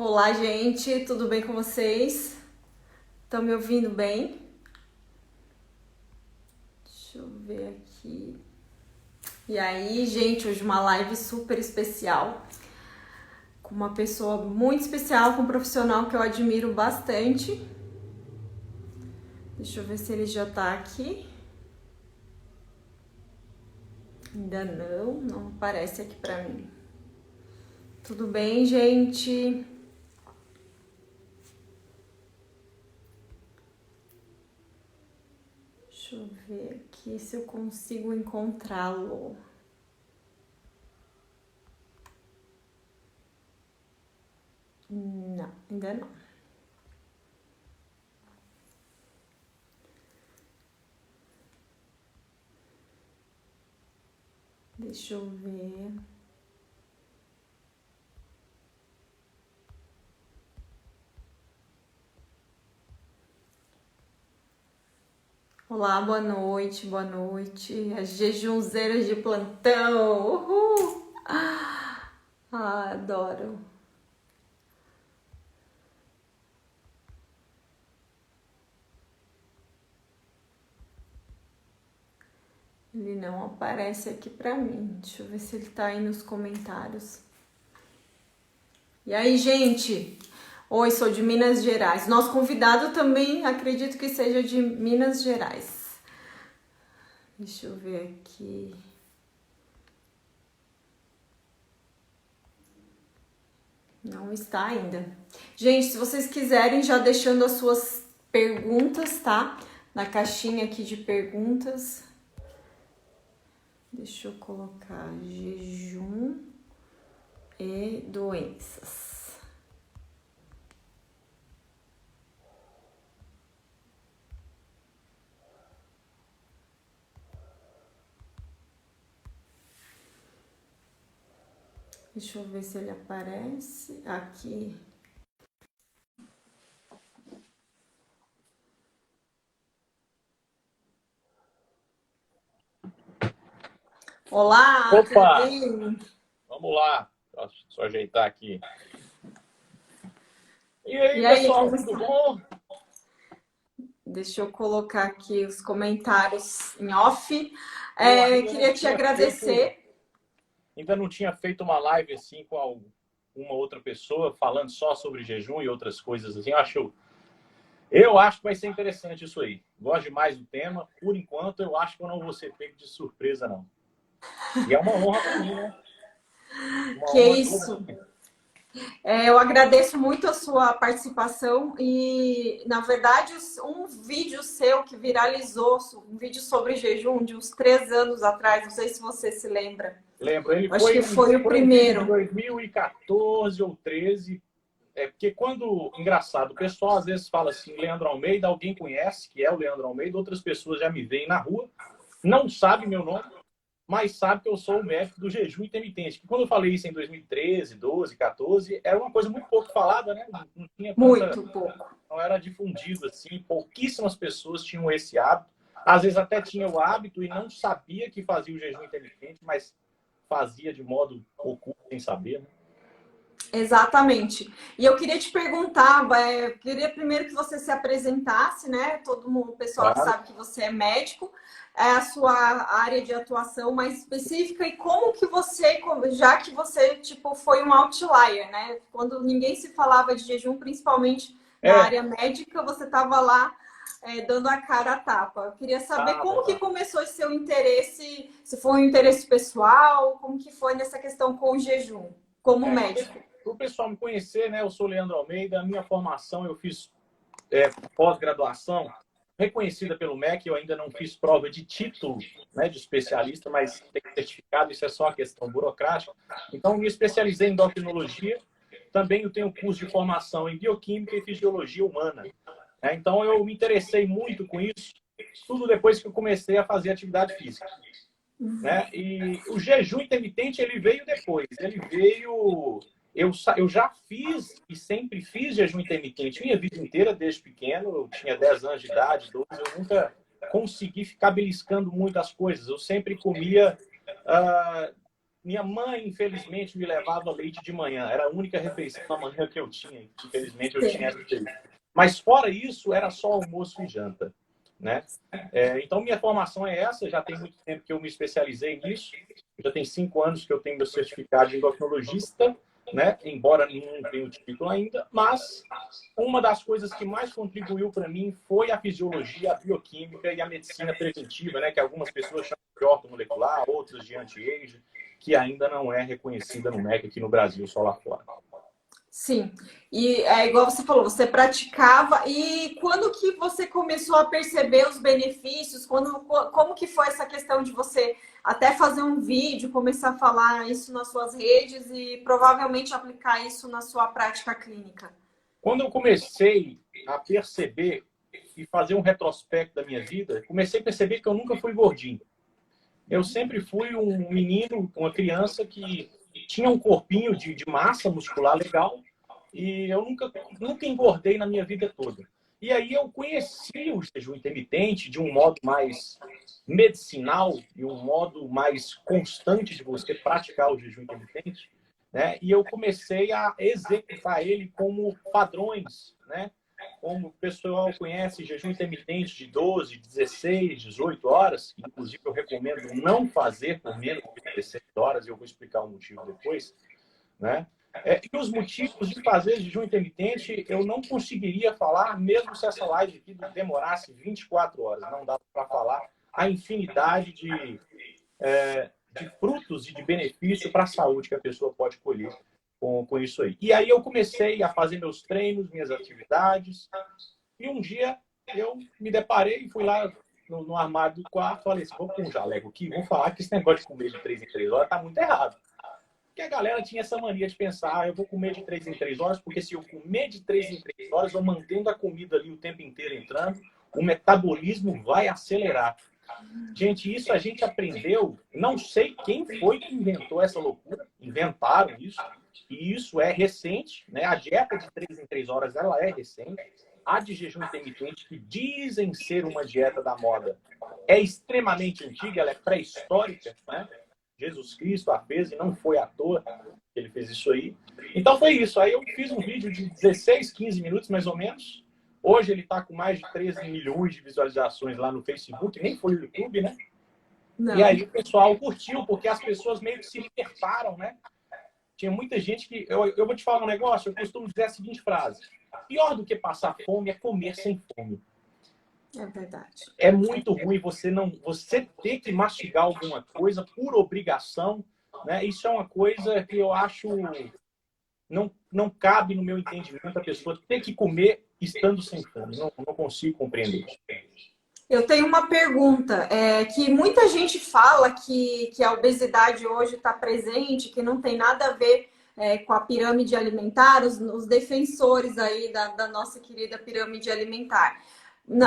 Olá, gente, tudo bem com vocês? Estão me ouvindo bem? Deixa eu ver aqui. E aí, gente, hoje uma live super especial com uma pessoa muito especial, com um profissional que eu admiro bastante. Deixa eu ver se ele já tá aqui. Ainda não aparece aqui pra mim. Tudo bem, gente? Deixa eu ver aqui se eu consigo encontrá-lo. Não, ainda não. Deixa eu ver. Olá, boa noite, boa noite. As jejunzeiras de plantão. Uhul! Adoro. Ele não aparece aqui pra mim. Deixa eu ver se ele tá aí nos comentários. E aí, gente? Oi, sou de Minas Gerais. Nosso convidado também acredito que seja de Minas Gerais. Deixa eu ver aqui. Não está ainda. Gente, se vocês quiserem, já deixando as suas perguntas, tá? Na caixinha aqui de perguntas. Deixa eu colocar jejum e doenças. Deixa eu ver se ele aparece aqui. Olá, tudo Opa! bem? Vamos lá. Só ajeitar aqui. E aí, E aí, pessoal, como tudo está? bom? Deixa eu colocar aqui os comentários em off. Eu ainda não Queria te tinha feito, agradecer. uma live assim com uma outra pessoa falando só sobre jejum e outras coisas assim. Eu acho que vai ser interessante isso aí. Gosto demais do tema. Por enquanto, eu acho que eu não vou ser pego de surpresa, não. E é uma honra para mim, né? Uma Que é honra toda isso. minha. Eu agradeço muito a sua participação e, na verdade, um vídeo seu que viralizou, um vídeo sobre jejum de uns 3 anos atrás, não sei se você se lembra. Lembro, ele Eu acho que foi foi o um vídeo de primeiro. 2014 ou 13. Porque engraçado, o pessoal às vezes fala assim, Leandro Almeida, alguém conhece, que é o Leandro Almeida, outras pessoas já me veem na rua, não sabe meu nome, mas sabe que eu sou o médico do jejum intermitente. Que quando eu falei isso em 2013, 12, 14, era uma coisa muito pouco falada, né? Não tinha tanta, Muito pouco. não era difundido assim, pouquíssimas pessoas tinham esse hábito. Às vezes até tinha o hábito e não sabia que fazia o jejum intermitente, mas fazia de modo oculto, sem saber, né? Exatamente. E eu queria te perguntar, eu queria primeiro que você se apresentasse, né? Todo mundo, o pessoal Claro. sabe que você é médico, é a sua área de atuação mais específica e como que você, já que você tipo foi um outlier, né? Quando ninguém se falava de jejum, principalmente na É, área médica, você estava lá dando a cara a tapa. Eu queria saber tava, como que tava. começou esse seu interesse, se foi um interesse pessoal, como que foi nessa questão com o jejum, como É, médico. para o pessoal me conhecer, né? Eu sou Leandro Almeida. A minha formação eu fiz pós-graduação reconhecida pelo MEC. Eu ainda não fiz prova de título, né, de especialista, mas tem certificado. Isso é só uma questão burocrática. Então, me especializei em endocrinologia. Também eu tenho curso de formação em bioquímica e fisiologia humana, né? Então, eu me interessei muito com isso. Tudo depois que eu comecei a fazer atividade física, né? E o jejum intermitente ele veio depois. Ele veio. Eu já fiz e sempre fiz jejum intermitente minha vida inteira, desde pequeno. Eu tinha 10 anos de idade, 12. Eu nunca consegui ficar beliscando muito as coisas. Eu sempre comia minha mãe, infelizmente, me levava leite de manhã. Era a única refeição da manhã que eu tinha. Infelizmente, eu tinha essa leite. Mas, fora isso, era só almoço e janta, né? Então, minha formação é essa. Já tem muito tempo que eu me especializei nisso. Já tem 5 anos que eu tenho meu certificado de endocrinologista, né? Embora não tenha o título ainda. Mas uma das coisas que mais contribuiu para mim foi a fisiologia, a bioquímica e a medicina preventiva, né? Que algumas pessoas chamam de ortomolecular, outras de anti-age, que ainda não é reconhecida no MEC aqui no Brasil, só lá fora. Sim, e é igual você falou, você praticava, e quando que você começou a perceber os benefícios? Como que foi essa questão de você até fazer um vídeo, começar a falar isso nas suas redes e provavelmente aplicar isso na sua prática clínica? Quando eu comecei a perceber e fazer um retrospecto da minha vida, comecei a perceber que eu nunca fui gordinho. Eu sempre fui um menino, uma criança que tinha um corpinho de massa muscular legal e eu nunca engordei na minha vida toda. E aí eu conheci o jejum intermitente de um modo mais medicinal e um modo mais constante de você praticar o jejum intermitente, né? E eu comecei a executar ele como padrões, né? Como o pessoal conhece, jejum intermitente de 12, 16, 18 horas, inclusive eu recomendo não fazer por menos de 16 horas, e eu vou explicar o motivo depois, né? E os motivos de fazer jejum intermitente eu não conseguiria falar, mesmo se essa live aqui demorasse 24 horas. Não dá para falar a infinidade de frutos e de benefício para a saúde que a pessoa pode colher com isso aí. E aí eu comecei a fazer meus treinos, minhas atividades, e um dia eu me deparei e fui lá no armário do quarto, falei assim, vou com um jaleco aqui, vamos falar que esse negócio de comer de 3 em 3 horas está muito errado. Porque a galera tinha essa mania de pensar, eu vou comer de 3 em 3 horas, porque se eu comer de 3 em 3 horas, eu mantendo a comida ali o tempo inteiro entrando, o metabolismo vai acelerar. Gente, isso a gente aprendeu, não sei quem foi que inventou essa loucura, inventaram isso, e isso é recente, né? A dieta de 3 em 3 horas, ela é recente. A de jejum intermitente, que dizem ser uma dieta da moda, é extremamente antiga, ela é pré-histórica, né? Jesus Cristo a fez e não foi à toa que ele fez isso aí. Então foi isso. Aí eu fiz um vídeo de 16, 15 minutos, mais ou menos. Hoje ele está com mais de 13 milhões de visualizações lá no Facebook, nem foi no YouTube, né? Não. E aí o pessoal curtiu, porque as pessoas meio que se libertaram, né? Tinha muita gente que... Eu vou te falar um negócio, eu costumo dizer a seguinte frase. Pior do que passar fome é comer sem fome. É verdade. É muito ruim você ter que mastigar alguma coisa por obrigação, né? Isso é uma coisa que eu acho não cabe no meu entendimento a pessoa ter que comer estando sem fome. Não consigo compreender isso. Eu tenho uma pergunta, que muita gente fala que a obesidade hoje está presente, que não tem nada a ver com a pirâmide alimentar, os defensores aí da nossa querida pirâmide alimentar.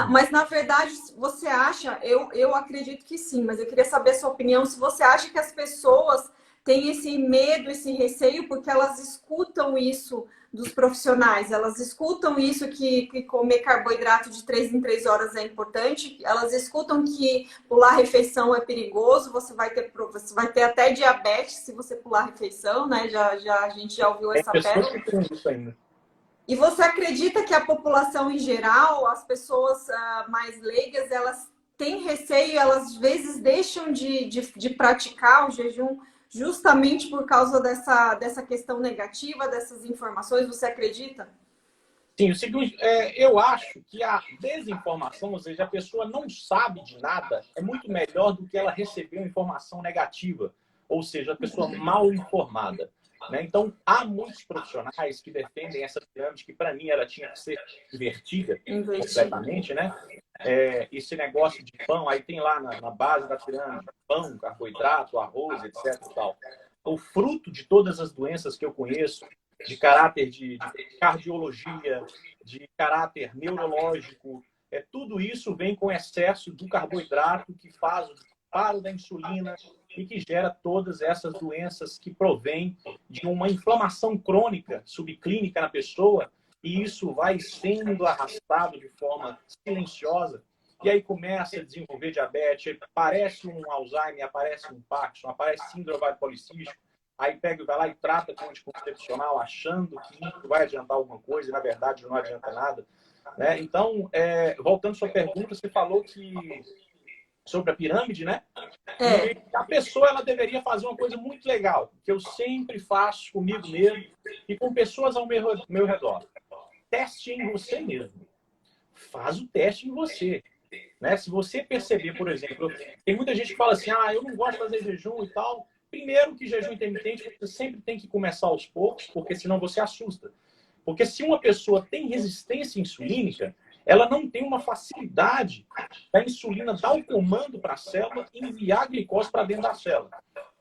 Mas, na verdade, você acha, eu acredito que sim, mas eu queria saber a sua opinião, se você acha que as pessoas têm esse medo, esse receio, porque elas escutam isso dos profissionais, elas escutam isso que comer carboidrato de 3 em 3 horas é importante, elas escutam que pular a refeição é perigoso, você vai ter até diabetes se você pular a refeição, né? A gente já ouviu essa pérola. E você acredita que a população em geral, as pessoas mais leigas, elas têm receio, elas às vezes deixam de praticar o jejum justamente por causa dessa questão negativa, dessas informações? Você acredita? Sim, o seguinte, eu acho que a desinformação, ou seja, a pessoa não sabe de nada, é muito melhor do que ela receber uma informação negativa, ou seja, a pessoa mal informada. Né? Então, há muitos profissionais que defendem essa pirâmide que, para mim, ela tinha que ser invertida completamente, né? Esse negócio de pão, aí tem lá na base da pirâmide, pão, carboidrato, arroz, etc. Tal. O fruto de todas as doenças que eu conheço, de caráter de cardiologia, de caráter neurológico, tudo isso vem com excesso do carboidrato que faz o disparo da insulina e que gera todas essas doenças que provêm de uma inflamação crônica, subclínica na pessoa, e isso vai sendo arrastado de forma silenciosa. e aí começa a desenvolver diabetes, aparece um Alzheimer, aparece um Parkinson, aparece síndrome ovário policístico, aí pega e vai lá e trata com anticoncepcional, achando que isso vai adiantar alguma coisa, e na verdade não adianta nada. Né? Então, voltando à sua pergunta, você falou que sobre a pirâmide, né? E a pessoa ela deveria fazer uma coisa muito legal, que eu sempre faço comigo mesmo e com pessoas ao meu redor. Teste em você mesmo. Faz o teste em você. Né? Se você perceber, por exemplo, tem muita gente que fala assim, eu não gosto de fazer jejum e tal. Primeiro que jejum intermitente, você sempre tem que começar aos poucos, porque senão você assusta. Porque se uma pessoa tem resistência insulínica, ela não tem uma facilidade da insulina dar o comando para a célula e enviar a glicose para dentro da célula.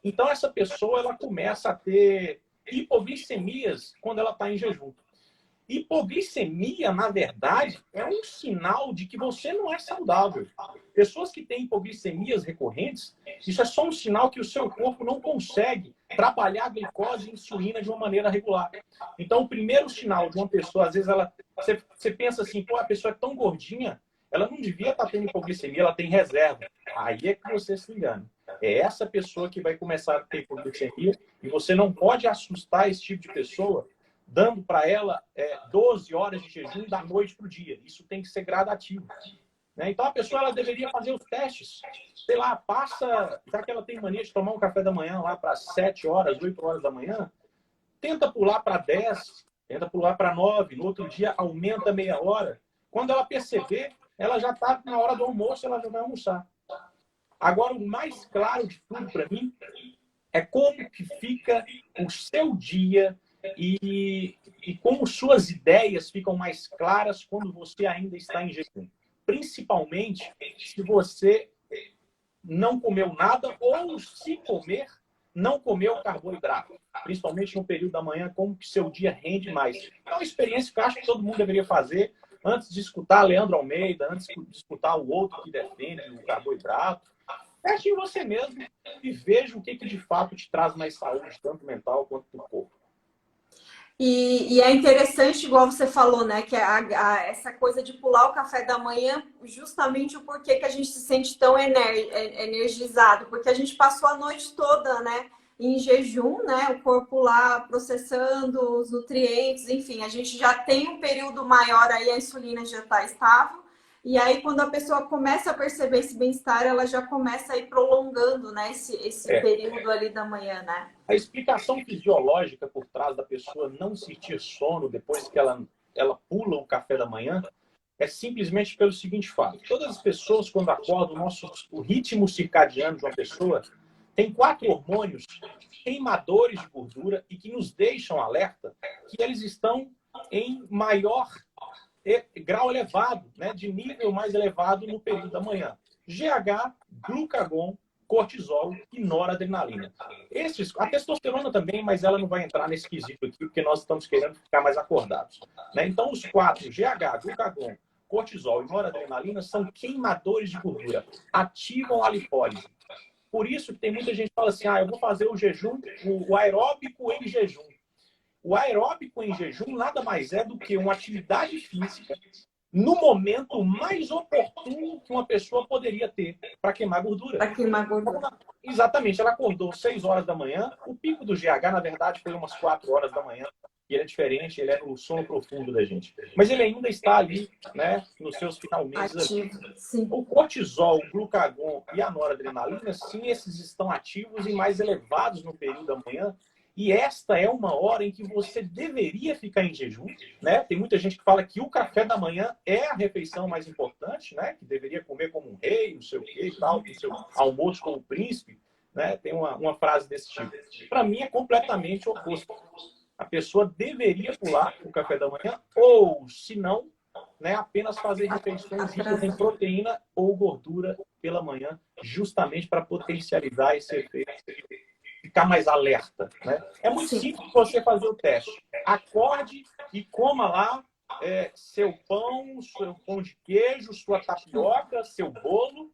Então, essa pessoa ela começa a ter hipoglicemias quando ela está em jejum. Hipoglicemia, na verdade, é um sinal de que você não é saudável. Pessoas que têm hipoglicemias recorrentes, isso é só um sinal que o seu corpo não consegue trabalhar a glicose e a insulina de uma maneira regular. Então, o primeiro sinal de uma pessoa, às vezes, você pensa assim, pô, a pessoa é tão gordinha, ela não devia estar tendo hipoglicemia, ela tem reserva. Aí é que você se engana. É essa pessoa que vai começar a ter hipoglicemia e você não pode assustar esse tipo de pessoa dando para ela 12 horas de jejum da noite para o dia. Isso tem que ser gradativo. Né? Então, a pessoa ela deveria fazer os testes. Sei lá, já que ela tem mania de tomar um café da manhã lá para 7 horas, 8 horas da manhã, tenta pular para 10, tenta pular para 9, no outro dia aumenta meia hora. Quando ela perceber, ela já está na hora do almoço, ela já vai almoçar. Agora, o mais claro de tudo para mim é como que fica o seu dia e como suas ideias ficam mais claras quando você ainda está em jejum. Principalmente se você não comeu nada ou, se comer, não comeu carboidrato. Principalmente no período da manhã, como que seu dia rende mais. É uma experiência que eu acho que todo mundo deveria fazer antes de escutar Leandro Almeida, antes de escutar o outro que defende o carboidrato. Teste em você mesmo e veja o que de fato te traz mais saúde, tanto mental quanto do corpo. E é interessante, igual você falou, né? Que essa coisa de pular o café da manhã, justamente o porquê que a gente se sente tão energizado, porque a gente passou a noite toda, né? Em jejum, né? O corpo lá processando os nutrientes, enfim, a gente já tem um período maior aí, a insulina já está estável. E aí, quando a pessoa começa a perceber esse bem-estar, ela já começa a ir prolongando, né? Esse período ali da manhã, né? A explicação fisiológica por trás da pessoa não sentir sono depois que ela pula o café da manhã é simplesmente pelo seguinte fato. Todas as pessoas, quando acordam, o ritmo circadiano de uma pessoa tem 4 hormônios queimadores de gordura e que nos deixam alerta que eles estão em maior grau elevado, né, de nível mais elevado no período da manhã. GH, glucagon, cortisol e noradrenalina. A testosterona também, mas ela não vai entrar nesse quesito aqui, porque nós estamos querendo ficar mais acordados. Né? Então, os 4, GH, glucagon, cortisol e noradrenalina, são queimadores de gordura, ativam a lipólise. Por isso que tem muita gente que fala assim, eu vou fazer o jejum, o aeróbico em jejum. O aeróbico em jejum nada mais é do que uma atividade física no momento mais oportuno que uma pessoa poderia ter para queimar gordura. Para queimar gordura. Exatamente. Ela acordou 6 horas da manhã. O pico do GH, na verdade, foi umas 4 horas da manhã. E ele é diferente, ele é no sono profundo da gente. Mas ele ainda está ali, né, nos seus finalmente. O cortisol, o glucagon e a noradrenalina, sim, esses estão ativos e mais elevados no período da manhã. E esta é uma hora em que você deveria ficar em jejum, né? Tem muita gente que fala que o café da manhã é a refeição mais importante, né? Que deveria comer como um rei, não sei o quê e tal, o seu almoço como um príncipe, né? Tem uma frase desse tipo. Para mim é completamente o oposto. A pessoa deveria pular o café da manhã ou, se não, né, apenas fazer refeições ricas em proteína ou gordura pela manhã, justamente para potencializar esse efeito, ficar mais alerta. Né? É muito simples você fazer o teste. Acorde e coma lá seu pão de queijo, sua tapioca, seu bolo,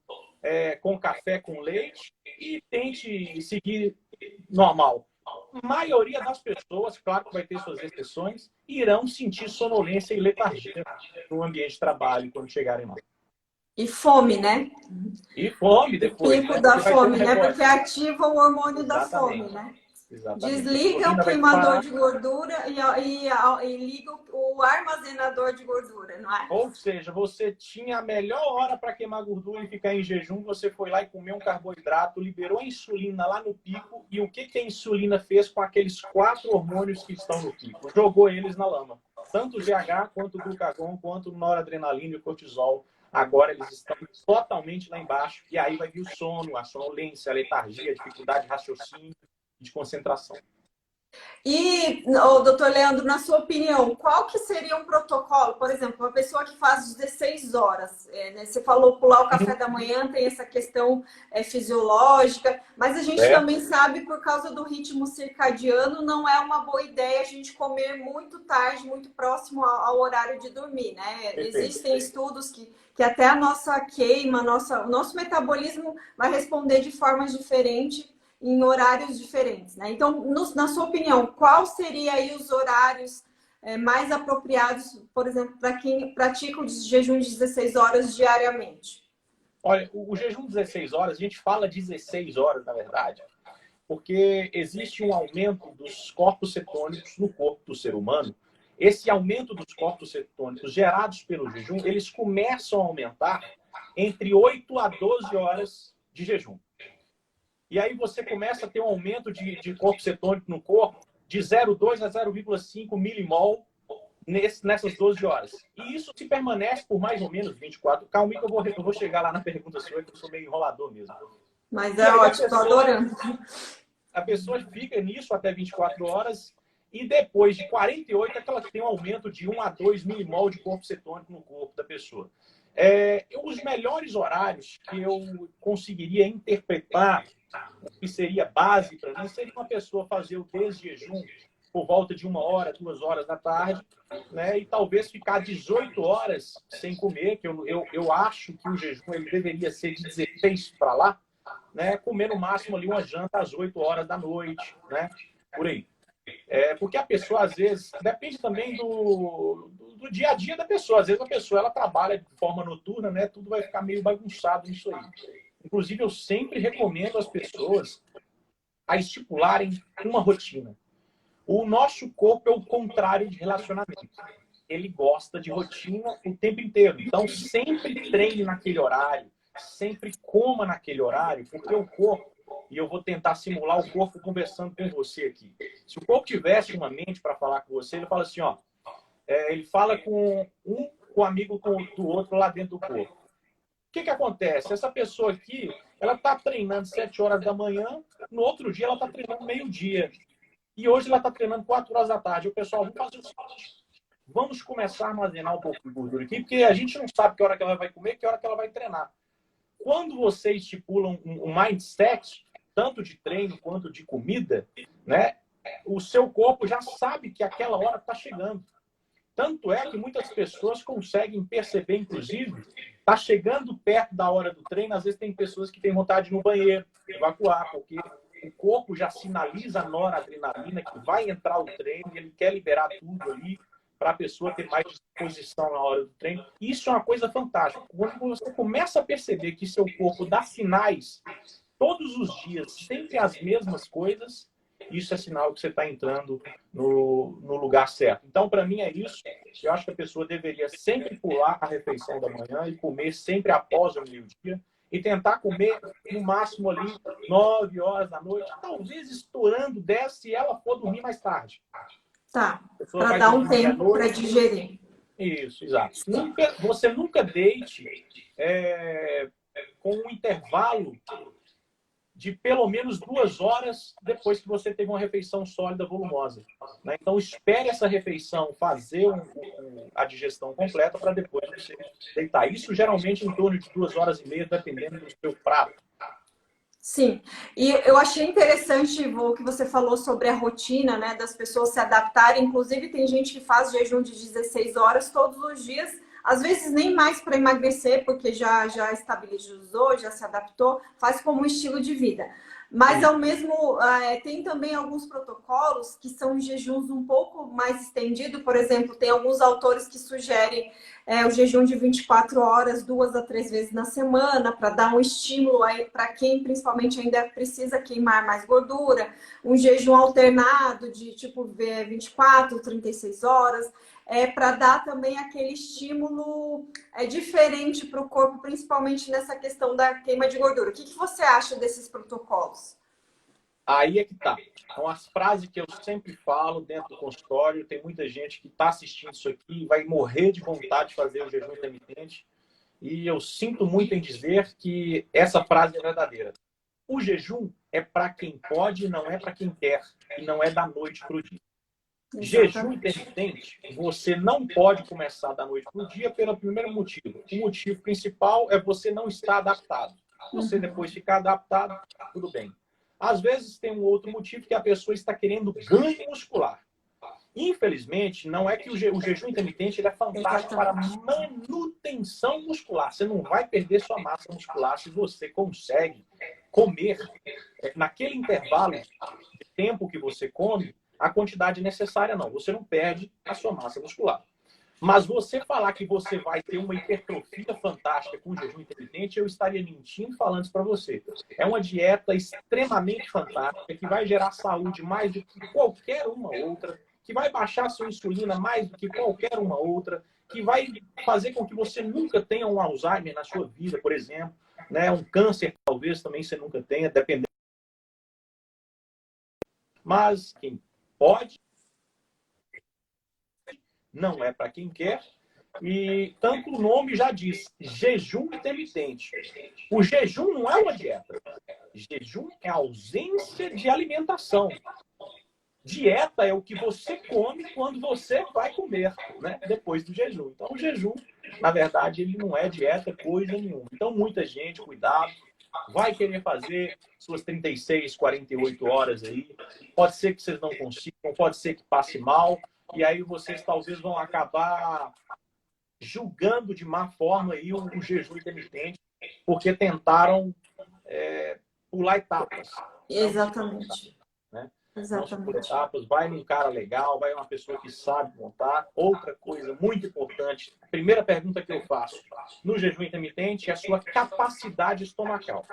com café com leite e tente seguir normal. A maioria das pessoas, claro que vai ter suas exceções, irão sentir sonolência e letargia no ambiente de trabalho quando chegarem lá. E fome, né? E fome O depois, pico né? da Porque vai ter um fome, né? rebote. Porque ativa o hormônio da fome, Exatamente. né? Exatamente. A Desliga o insulina vai queimador disparar. de gordura e liga o armazenador de gordura, não é? Ou seja, você tinha a melhor hora para queimar gordura e ficar em jejum, você foi lá e comeu um carboidrato, liberou a insulina lá no pico, e o que, que a insulina fez com aqueles 4 hormônios que estão no pico? Jogou eles na lama. Tanto o GH, quanto o glucagon, quanto o noradrenalina e o cortisol. Agora eles estão totalmente lá embaixo, e aí vai vir o sono, a sonolência, a letargia, a dificuldade de raciocínio e de concentração. E, doutor Leandro, na sua opinião, qual que seria um protocolo? Por exemplo, uma pessoa que faz 16 horas, né? Você falou pular o café da manhã, tem essa questão fisiológica, mas a gente Certo? também sabe, por causa do ritmo circadiano, não é uma boa ideia a gente comer muito tarde, muito próximo ao horário de dormir, né? Perfeito. Existem estudos que até a nossa queima, o nosso metabolismo vai responder de formas diferentes em horários diferentes, né? Então, na sua opinião, qual seria aí os horários mais apropriados, por exemplo, para quem pratica o jejum de 16 horas diariamente? Olha, o jejum de 16 horas, a gente fala 16 horas, na verdade, porque existe um aumento dos corpos cetônicos no corpo do ser humano. Esse aumento dos corpos cetônicos gerados pelo jejum, eles começam a aumentar entre 8 a 12 horas de jejum. E aí você começa a ter um aumento de corpo cetônico no corpo de 0,2 a 0,5 milimol nessas 12 horas. E isso se permanece por mais ou menos 24. Calma aí que eu vou chegar lá na pergunta sua, que eu sou meio enrolador mesmo. Mas E é aí ótimo, estou adorando. a pessoa fica nisso até 24 horas e depois de 48 é que ela tem um aumento de 1 a 2 milimol de corpo cetônico no corpo da pessoa. Os melhores horários que eu conseguiria interpretar, que seria base para mim, seria uma pessoa fazer o desjejum por volta de 1 hora, 2 horas da tarde, né? E talvez ficar 18 horas sem comer, que eu acho que o jejum ele deveria ser de 16 para lá, né? Comer no máximo ali uma janta às 8 horas da noite, né? Por aí. Porque a pessoa, às vezes, depende também do dia a dia da pessoa. Às vezes a pessoa ela trabalha de forma noturna, né? Tudo vai ficar meio bagunçado nisso aí. Inclusive, eu sempre recomendo às pessoas a estipularem uma rotina. O nosso corpo é o contrário de relacionamento. Ele gosta de rotina o tempo inteiro. Então, sempre treine naquele horário, sempre coma naquele horário, porque o corpo, e eu vou tentar simular o corpo conversando com você aqui. Se o corpo tivesse uma mente para falar com você, ele fala assim, ó, ele fala com um amigo do outro lá dentro do corpo. O que acontece? Essa pessoa aqui, ela está treinando 7 horas da manhã, no outro dia ela está treinando meio-dia. E hoje ela está treinando 4 horas da tarde. O pessoal, vamos fazer o seguinte, vamos começar a armazenar um pouco de gordura aqui, porque a gente não sabe que hora que ela vai comer, que hora que ela vai treinar. Quando você estipula um mindset, tanto de treino quanto de comida, né, o seu corpo já sabe que aquela hora está chegando. Tanto é que muitas pessoas conseguem perceber, inclusive, está chegando perto da hora do treino, às vezes tem pessoas que têm vontade de ir no banheiro, evacuar, porque o corpo já sinaliza a noradrenalina que vai entrar o treino e ele quer liberar tudo ali para a pessoa ter mais disposição na hora do treino. Isso é uma coisa fantástica. Quando você começa a perceber que seu corpo dá sinais todos os dias, sempre as mesmas coisas, isso é sinal que você está entrando no lugar certo. Então, para mim, é isso. Eu acho que a pessoa deveria sempre pular a refeição da manhã e comer sempre após o meio-dia e tentar comer no máximo ali 9 horas da noite, talvez estourando 10 se ela for dormir mais tarde. Tá, para dar um tempo para digerir. Isso, exato. Você nunca deite com um intervalo de pelo menos 2 horas depois que você teve uma refeição sólida, volumosa. Né? Então, espere essa refeição fazer a digestão completa para depois você deitar. Isso geralmente em torno de 2 horas e meia, dependendo do seu prato. Sim, e eu achei interessante o que você falou sobre a rotina, né, das pessoas se adaptarem. Inclusive, tem gente que faz jejum de 16 horas todos os dias, às vezes nem mais para emagrecer, porque já estabilizou, já se adaptou, faz como um estilo de vida. Mas ao mesmo tem também alguns protocolos que são jejuns um pouco mais estendidos. Por exemplo, tem alguns autores que sugerem o jejum de 24 horas, 2 a 3 vezes na semana, para dar um estímulo aí para quem principalmente ainda precisa queimar mais gordura, um jejum alternado de tipo 24, 36 horas, para dar também aquele estímulo diferente para o corpo, principalmente nessa questão da queima de gordura. O que você acha desses protocolos? Aí é que tá. São as frases que eu sempre falo dentro do consultório. Tem muita gente que está assistindo isso aqui e vai morrer de vontade de fazer o jejum intermitente. E eu sinto muito em dizer que essa frase é verdadeira. O jejum é para quem pode, não é para quem quer. E não é da noite para o dia. Jejum intermitente, você não pode começar da noite para o dia pelo primeiro motivo. O motivo principal é você não estar adaptado. Você depois ficar adaptado, tudo bem. Às vezes tem um outro motivo que a pessoa está querendo ganho muscular. Infelizmente, não é que o jejum intermitente ele é fantástico para manutenção muscular. Você não vai perder sua massa muscular se você consegue comer naquele intervalo de tempo que você come a quantidade necessária, não. Você não perde a sua massa muscular. Mas você falar que você vai ter uma hipertrofia fantástica com jejum intermitente, eu estaria mentindo falando isso para você. É uma dieta extremamente fantástica, que vai gerar saúde mais do que qualquer uma outra, que vai baixar a sua insulina mais do que qualquer uma outra, que vai fazer com que você nunca tenha um Alzheimer na sua vida, por exemplo, né? Um câncer talvez também você nunca tenha, dependendo. Mas quem pode, não é para quem quer. E tanto o nome já diz, jejum intermitente. O jejum não é uma dieta. Jejum é ausência de alimentação. Dieta é o que você come quando você vai comer, né? Depois do jejum. Então, o jejum, na verdade, ele não é dieta coisa nenhuma. Então, muita gente, cuidado, vai querer fazer suas 36, 48 horas aí. Pode ser que vocês não consigam, pode ser que passe mal. E aí vocês talvez vão acabar julgando de má forma aí o jejum intermitente, porque tentaram pular etapas. Exatamente. Né? Exatamente. Não por etapas, vai num cara legal, vai uma pessoa que sabe montar. Outra coisa muito importante, a primeira pergunta que eu faço no jejum intermitente é a sua capacidade estomacal.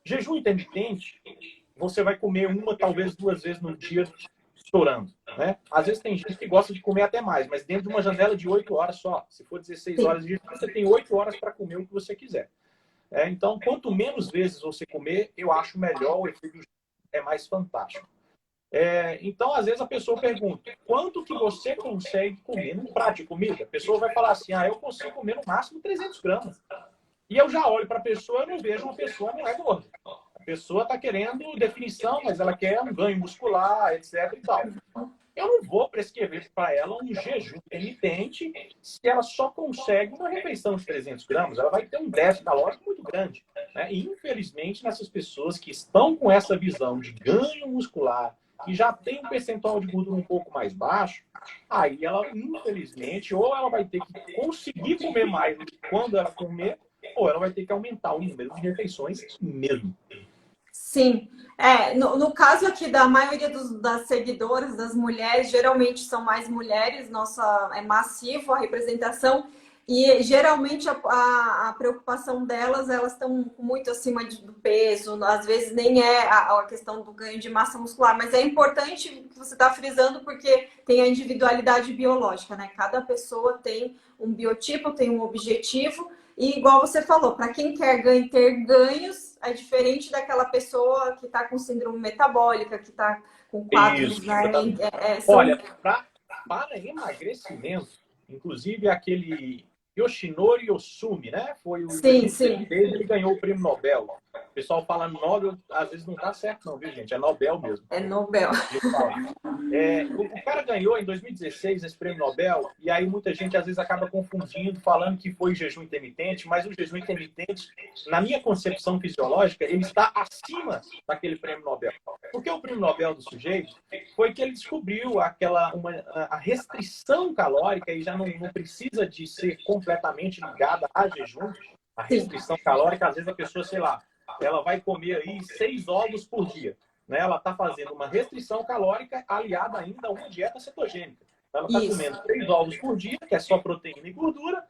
Jejum intermitente, você vai comer uma, talvez 2 vezes no dia, estourando, né? Às vezes tem gente que gosta de comer até mais, mas dentro de uma janela de 8 horas só. Se for 16 horas de dia, você tem 8 horas para comer o que você quiser. Então, quanto menos vezes você comer, eu acho melhor, o efeito é mais fantástico. Então, às vezes a pessoa pergunta, quanto que você consegue comer num prato de comida? A pessoa vai falar assim, eu consigo comer no máximo 300 gramas. E eu já olho para a pessoa e não vejo uma pessoa não é gorda. A pessoa está querendo definição, mas ela quer um ganho muscular, etc. e tal. Eu não vou prescrever para ela um jejum intermitente se ela só consegue uma refeição de 300 gramas. Ela vai ter um déficit calórico muito grande. Né? E, infelizmente, nessas pessoas que estão com essa visão de ganho muscular, que já tem um percentual de gordura um pouco mais baixo, aí ela, infelizmente, ou ela vai ter que conseguir comer mais do que quando ela comer, ou ela vai ter que aumentar o número de refeições mesmo. Sim. No caso aqui da maioria das seguidoras, das mulheres, geralmente são mais mulheres, é massivo a representação, e geralmente a preocupação delas, elas estão muito acima do peso, às vezes nem é a questão do ganho de massa muscular, mas é importante que você está frisando porque tem a individualidade biológica, né? Cada pessoa tem um biotipo, tem um objetivo, e igual você falou, para quem quer ter ganhos, é diferente daquela pessoa que está com síndrome metabólica, que está com quadros... Olha, para emagrecimento, inclusive aquele Yoshinori Ohsumi, né? Foi o sim. ele ganhou o prêmio Nobel pessoal fala Nobel, às vezes não tá certo não, viu, gente? É Nobel mesmo. É Nobel. O cara ganhou em 2016 esse prêmio Nobel, e aí muita gente às vezes acaba confundindo, falando que foi jejum intermitente, mas o jejum intermitente, na minha concepção fisiológica, ele está acima daquele prêmio Nobel. Porque o prêmio Nobel do sujeito foi que ele descobriu a restrição calórica, e já não precisa de ser completamente ligada a jejum. A restrição calórica, às vezes a pessoa, sei lá, ela vai comer aí 6 ovos por dia. Né? Ela está fazendo uma restrição calórica aliada ainda a uma dieta cetogênica. Ela está comendo 3 ovos por dia, que é só proteína e gordura,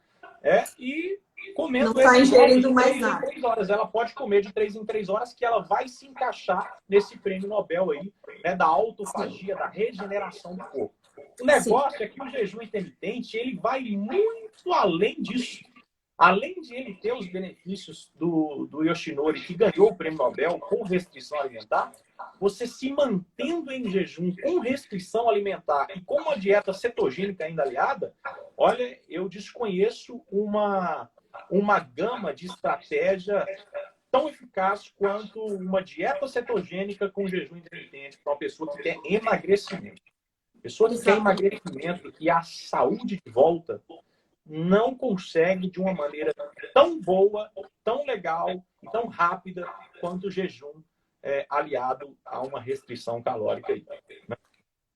e comendo não está ingerindo mais em nada. 3 horas. Ela pode comer de 3 em 3 horas, que ela vai se encaixar nesse prêmio Nobel aí, né, da autofagia, da regeneração do corpo. O negócio é que o jejum intermitente ele vai muito além disso. Além de ele ter os benefícios do Yoshinori, que ganhou o prêmio Nobel com restrição alimentar, você se mantendo em jejum com restrição alimentar e com uma dieta cetogênica ainda aliada, olha, eu desconheço uma gama de estratégia tão eficaz quanto uma dieta cetogênica com jejum intermitente para uma pessoa que quer emagrecimento. Pessoa que quer emagrecimento e a saúde de volta, não consegue de uma maneira tão boa, tão legal e tão rápida quanto o jejum aliado a uma restrição calórica. Né?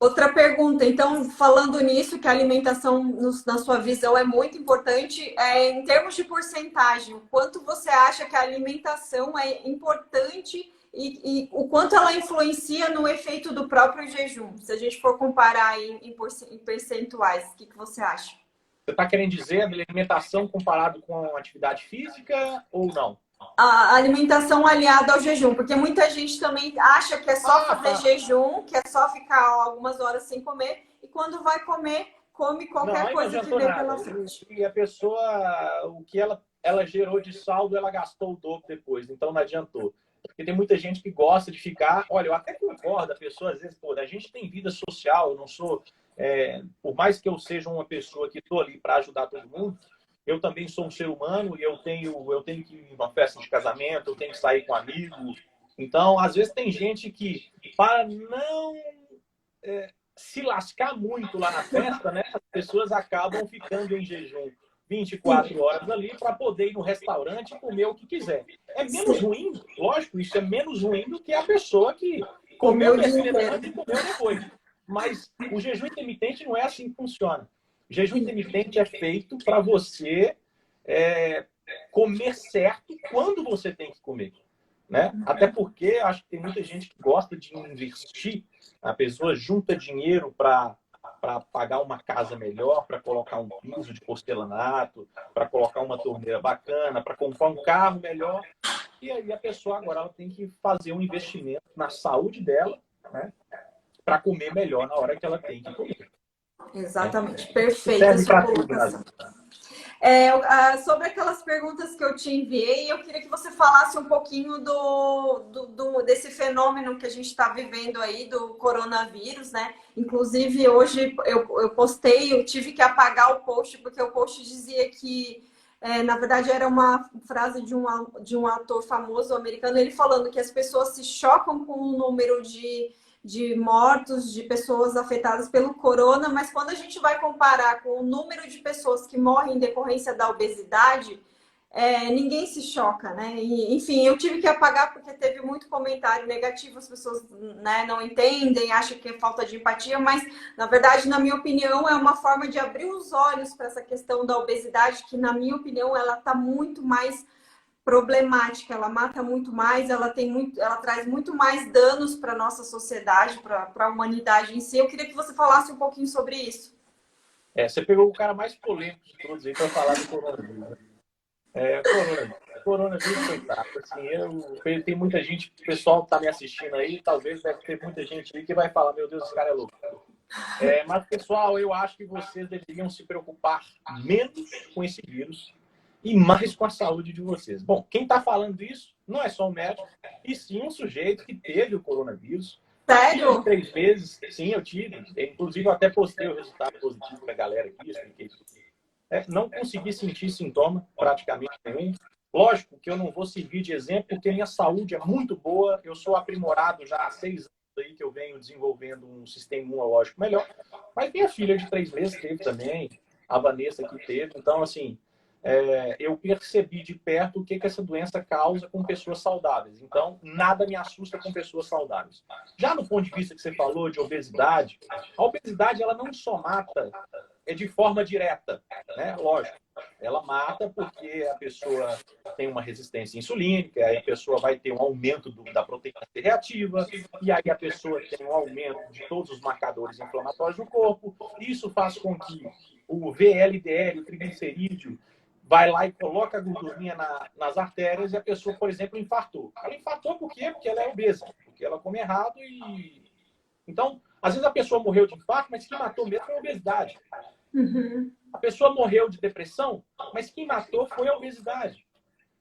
Outra pergunta, então, falando nisso, que a alimentação, na sua visão, é muito importante, em termos de porcentagem, o quanto você acha que a alimentação é importante e o quanto ela influencia no efeito do próprio jejum? Se a gente for comparar em percentuais, o que você acha? Você está querendo dizer a alimentação comparado com atividade física ou não? A alimentação aliada ao jejum, porque muita gente também acha que é só fazer jejum, que é só ficar algumas horas sem comer, e quando vai comer, come qualquer coisa que vem pela frente. E a pessoa, o que ela gerou de saldo, ela gastou o dobro depois, então não adiantou. Porque tem muita gente que gosta de ficar... Olha, eu até concordo, a pessoa às vezes, a gente tem vida social, eu não sou... por mais que eu seja uma pessoa que estou ali para ajudar todo mundo, eu também sou um ser humano e eu tenho que ir em uma festa de casamento, eu tenho que sair com amigos. Então, às vezes tem gente que, para não se lascar muito lá na festa, né, as pessoas acabam ficando em jejum 24 horas ali para poder ir no restaurante e comer o que quiser. É menos ruim, lógico, isso é menos ruim do que a pessoa que comeu antes e comeu depois. Mas o jejum intermitente não é assim que funciona. O jejum intermitente é feito para você comer certo quando você tem que comer. Né? Até porque acho que tem muita gente que gosta de investir. A pessoa junta dinheiro para pagar uma casa melhor, para colocar um piso de porcelanato, para colocar uma torneira bacana, para comprar um carro melhor. E aí a pessoa agora ela tem que fazer um investimento na saúde dela, né? Para comer melhor na hora que ela tem que comer. Exatamente, perfeito a sua colocação. Sobre aquelas perguntas que eu te enviei, eu queria que você falasse um pouquinho desse fenômeno que a gente está vivendo aí do coronavírus, né? Inclusive, hoje eu postei, eu tive que apagar o post, porque o post dizia que, na verdade, era uma frase de um ator famoso americano, ele falando que as pessoas se chocam com o número de mortos, de pessoas afetadas pelo corona, mas quando a gente vai comparar com o número de pessoas que morrem em decorrência da obesidade, ninguém se choca, né? E, enfim, eu tive que apagar porque teve muito comentário negativo, as pessoas, né, não entendem, acham que é falta de empatia, mas, na verdade, na minha opinião, é uma forma de abrir os olhos para essa questão da obesidade, que, na minha opinião, ela está muito mais problemática, ela mata muito mais, ela traz muito mais danos para a nossa sociedade, para a humanidade em si. Eu queria que você falasse um pouquinho sobre isso. Você pegou o cara mais polêmico de todos aí para falar do coronavírus. Coronavírus, coitado. Assim, tem muita gente, o pessoal que está me assistindo aí, talvez deve ter muita gente aí que vai falar, meu Deus, esse cara é louco. Mas, pessoal, eu acho que vocês deveriam se preocupar menos com esse vírus e mais com a saúde de vocês. Bom, quem está falando isso não é só um médico, e sim um sujeito que teve o coronavírus. Sério? 3 vezes, sim, eu tive. Inclusive, eu até postei o resultado positivo para a galera aqui, expliquei. Não consegui sentir sintoma praticamente nenhum. Lógico que eu não vou servir de exemplo, porque minha saúde é muito boa, eu sou aprimorado já há 6 anos aí que eu venho desenvolvendo um sistema imunológico melhor, mas minha filha de 3 meses teve também, a Vanessa que teve, então, assim, eu percebi de perto o que essa doença causa com pessoas saudáveis. Então, nada me assusta com pessoas saudáveis. Já no ponto de vista que você falou de obesidade, a obesidade ela não só mata de forma direta, né? Lógico, ela mata porque a pessoa tem uma resistência insulínica, aí a pessoa vai ter um aumento da proteína C reativa, e aí a pessoa tem um aumento de todos os marcadores inflamatórios no corpo. Isso faz com que o VLDL, o triglicerídeo, vai lá e coloca a gordurinha nas artérias e a pessoa, por exemplo, infartou. Ela infartou por quê? Porque ela é obesa, porque ela come errado e... Então, às vezes a pessoa morreu de infarto, mas quem matou mesmo foi a obesidade. Uhum. A pessoa morreu de depressão, mas quem matou foi a obesidade.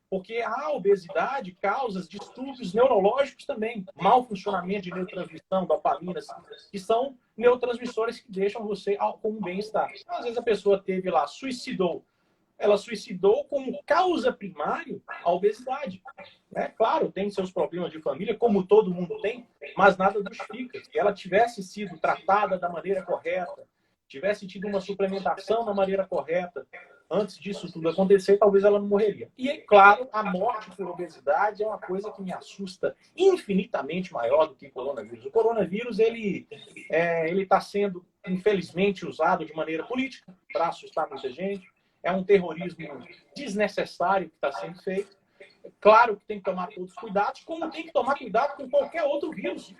Porque a obesidade causa distúrbios neurológicos também. Mau funcionamento de neurotransmissão, dopaminas, que são neurotransmissores que deixam você com um bem-estar. Às vezes a pessoa teve lá, suicidou. Ela suicidou como causa primária a obesidade. Claro, tem seus problemas de família, como todo mundo tem, mas nada justifica. Se ela tivesse sido tratada da maneira correta, tivesse tido uma suplementação da maneira correta, antes disso tudo acontecer, talvez ela não morreria. E, é claro, a morte por obesidade é uma coisa que me assusta infinitamente maior do que o coronavírus. O coronavírus, ele está sendo, infelizmente, usado de maneira política para assustar muita gente. É um terrorismo desnecessário que está sendo feito. Claro que tem que tomar todos os cuidados, como tem que tomar cuidado com qualquer outro vírus.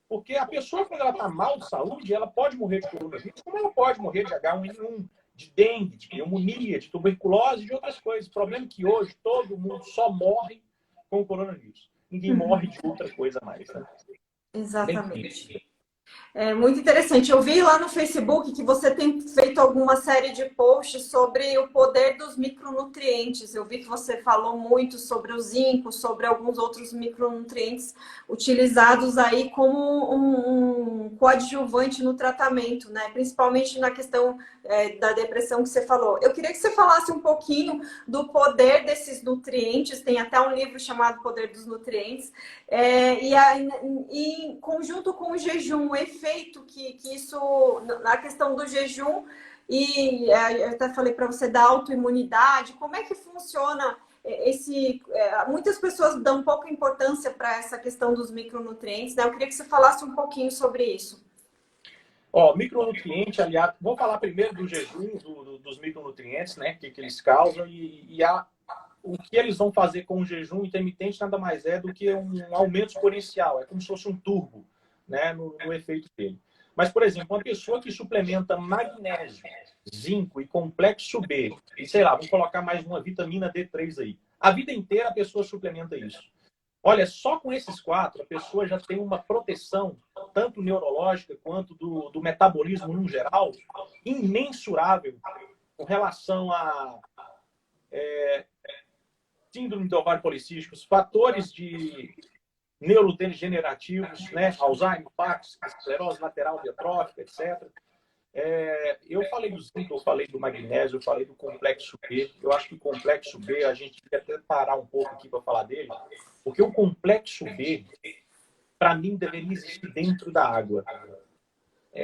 Porque a pessoa, quando ela está mal de saúde, ela pode morrer de coronavírus, como ela pode morrer de H1N1, de dengue, de pneumonia, de tuberculose e de outras coisas. O problema é que hoje todo mundo só morre com o coronavírus. Ninguém morre de outra coisa mais. Né? Exatamente. É muito interessante. Eu vi lá no Facebook que você tem feito alguma série de posts sobre o poder dos micronutrientes. Eu vi que você falou muito sobre o zinco, sobre alguns outros micronutrientes utilizados aí como um coadjuvante no tratamento, né? Principalmente na questão da depressão que você falou. Eu queria que você falasse um pouquinho do poder desses nutrientes. Tem até um livro chamado Poder dos Nutrientes. E em conjunto com o jejum, o efeito que isso, na questão do jejum, e eu até falei para você da autoimunidade, como é que funciona muitas pessoas dão pouca importância para essa questão dos micronutrientes, né? Eu queria que você falasse um pouquinho sobre isso. Micronutriente, aliás, vou falar primeiro do jejum, dos micronutrientes, né? O que eles causam o que eles vão fazer com o jejum intermitente nada mais é do que um aumento exponencial. É como se fosse um turbo, né, no efeito dele. Mas, por exemplo, uma pessoa que suplementa magnésio, zinco e complexo B, e sei lá, vou colocar mais uma vitamina D3 aí. A vida inteira a pessoa suplementa isso. Olha, só com esses 4, a pessoa já tem uma proteção, tanto neurológica quanto do metabolismo no geral, imensurável com relação a síndrome do ovário policístico, fatores de neurodegenerativos, né? Alzheimer, Parkinson, esclerose lateral amiotrófica, etc. Eu falei do zinco, eu falei do magnésio, eu falei do complexo B. Eu acho que o complexo B, a gente deve até parar um pouco aqui para falar dele, porque o complexo B, para mim, deveria existir dentro da água.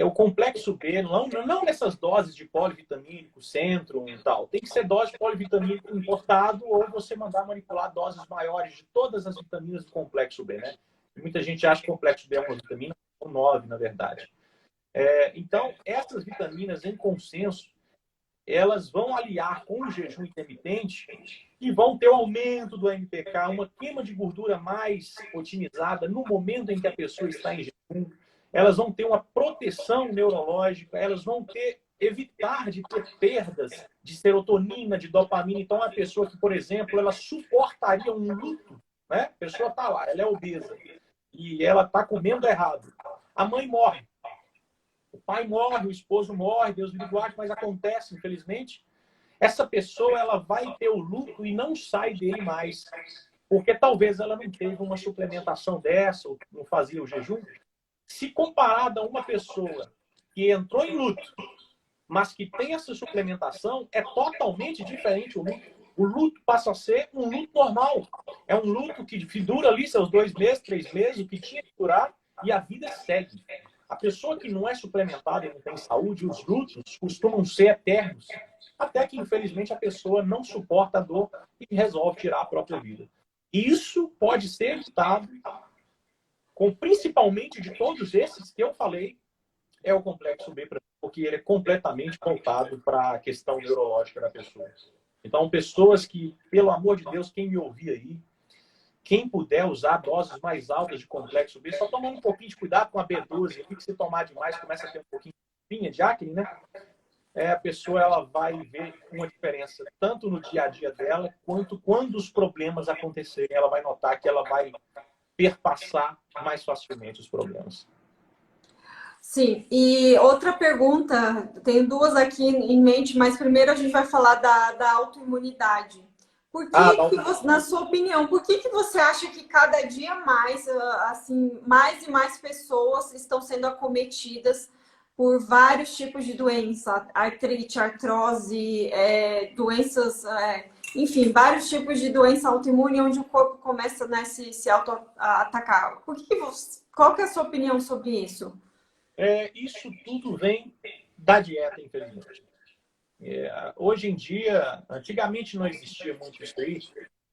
O complexo B, não nessas doses de polivitamínico, Centrum e tal. Tem que ser dose de polivitamínico importado ou você mandar manipular doses maiores de todas as vitaminas do complexo B, né? Muita gente acha que o complexo B é uma vitamina, são 9, na verdade. Então, essas vitaminas, em consenso, elas vão aliar com o jejum intermitente e vão ter o aumento do MPK, uma queima de gordura mais otimizada no momento em que a pessoa está em jejum. Elas vão ter uma proteção neurológica, elas vão evitar de ter perdas de serotonina, de dopamina. Então, a pessoa que, por exemplo, ela suportaria um luto, né? A pessoa está lá, ela é obesa e ela está comendo errado. A mãe morre, o pai morre, o esposo morre, Deus me guarde, mas acontece, infelizmente. Essa pessoa ela vai ter o luto e não sai dele mais, porque talvez ela não teve uma suplementação dessa, ou não fazia o jejum. Se comparada a uma pessoa que entrou em luto, mas que tem essa suplementação, é totalmente diferente o luto. O luto passa a ser um luto normal. É um luto que dura ali seus 2 meses, 3 meses, o que tinha que durar, e a vida segue. A pessoa que não é suplementada e não tem saúde, os lutos costumam ser eternos, até que, infelizmente, a pessoa não suporta a dor e resolve tirar a própria vida. Isso pode ser evitado com, principalmente de todos esses que eu falei, é o complexo B, porque ele é completamente voltado para a questão neurológica da pessoa. Então, pessoas que, pelo amor de Deus, quem me ouvir aí, quem puder usar doses mais altas de complexo B, só tomando um pouquinho de cuidado com a B12, que se tomar demais começa a ter um pouquinho de espinha, de acne, né? A pessoa ela vai ver uma diferença tanto no dia a dia dela, quanto quando os problemas acontecerem, ela vai notar que ela vai perpassar mais facilmente os problemas. Sim, e outra pergunta, tenho duas aqui em mente, mas primeiro a gente vai falar da autoimunidade. Por que você, na sua opinião, por que você acha que cada dia mais, assim, mais e mais pessoas estão sendo acometidas por vários tipos de doença, artrite, artrose, doenças, enfim, vários tipos de doença autoimune onde o corpo começa, né, se auto-atacar. Qual que é a sua opinião sobre isso? Isso tudo vem da dieta, infelizmente. Hoje em dia, antigamente não existia muito isso aí,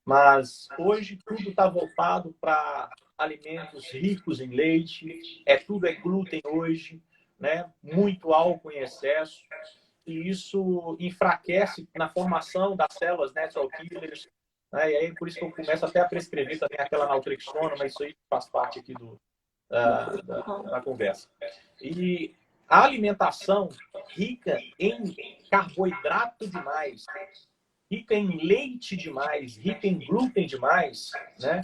mas hoje tudo está voltado para alimentos ricos em leite, tudo é glúten hoje, né? Muito álcool em excesso, e isso enfraquece na formação das células natural killers, né? E aí por isso que eu começo até a prescrever também aquela naltrexona, mas isso aí faz parte aqui da conversa. E a alimentação rica em carboidrato demais, rica em leite demais, rica em glúten demais, né?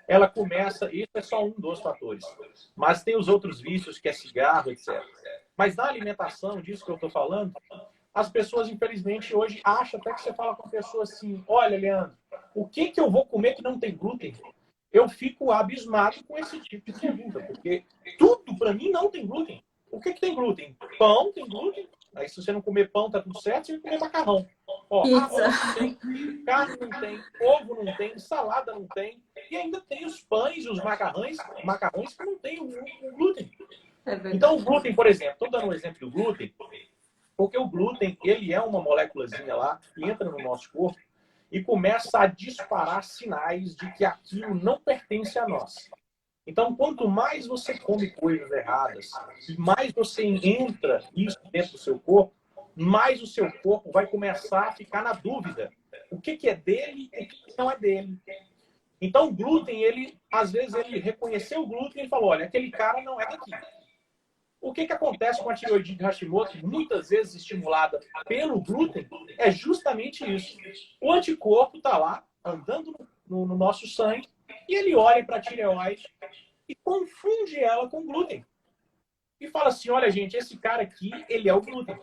Ela começa, isso é só um dos fatores. Mas tem os outros vícios, que é cigarro, etc. Mas na alimentação, disso que eu estou falando, as pessoas, infelizmente, hoje acham até que você fala com a pessoa assim, olha, Leandro, o que eu vou comer que não tem glúten? Eu fico abismado com esse tipo de pergunta, porque tudo para mim não tem glúten. O que tem glúten? Pão tem glúten. Aí se você não comer pão, tá tudo certo, você vai comer macarrão. Pizza. Arroz não tem, carne não tem, ovo não tem, salada não tem. E ainda tem os pães e os macarrões que não tem o glúten. Então o glúten, por exemplo, estou dando um exemplo do glúten, porque o glúten, ele é uma moléculazinha lá que entra no nosso corpo e começa a disparar sinais de que aquilo não pertence a nós. Então, quanto mais você come coisas erradas, e mais você entra isso dentro do seu corpo, mais o seu corpo vai começar a ficar na dúvida. O que é dele e o que não é dele. Então, o glúten, às vezes, ele reconheceu o glúten e falou, olha, aquele cara não é daqui. O que acontece com a tireoidite de Hashimoto, muitas vezes estimulada pelo glúten, é justamente isso. O anticorpo está lá, andando no nosso sangue, e ele olha para a tireoide e confunde ela com glúten. E fala assim, olha, gente, esse cara aqui, ele é o glúten.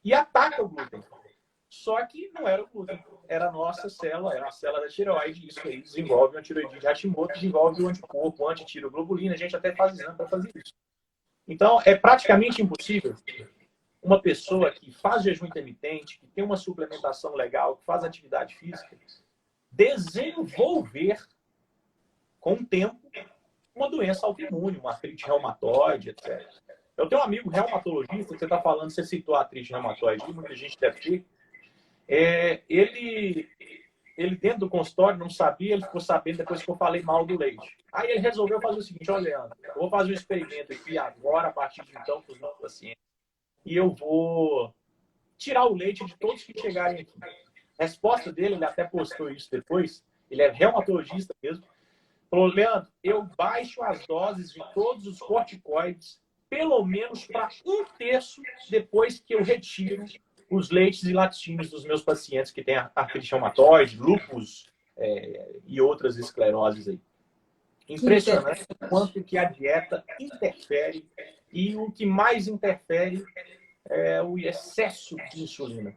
E ataca o glúten. Só que não era o glúten. Era a nossa célula, era a célula da tireoide. Isso aí desenvolve uma tireoidite de Hashimoto, desenvolve o anticorpo, antitiroglobulina. A gente até faz exame para fazer isso. Então, é praticamente impossível uma pessoa que faz jejum intermitente, que tem uma suplementação legal, que faz atividade física, desenvolver, com o tempo, uma doença autoimune, uma artrite reumatoide, etc. Eu tenho um amigo reumatologista, que você está falando, você citou a artrite reumatoide, muita gente deve ter. Ele dentro do consultório não sabia, ele ficou sabendo depois que eu falei mal do leite. Aí ele resolveu fazer o seguinte, olha, Leandro, eu vou fazer um experimento aqui agora, a partir de então, com os nossos pacientes, e eu vou tirar o leite de todos que chegarem aqui. A resposta dele, ele até postou isso depois, ele é reumatologista mesmo, falou, Leandro, eu baixo as doses de todos os corticoides, pelo menos para 1/3 depois que eu retiro os leites e laticínios dos meus pacientes que têm artrite reumatoide, lúpus e outras escleroses aí. Impressionante o quanto que a dieta interfere, e o que mais interfere é o excesso de insulina.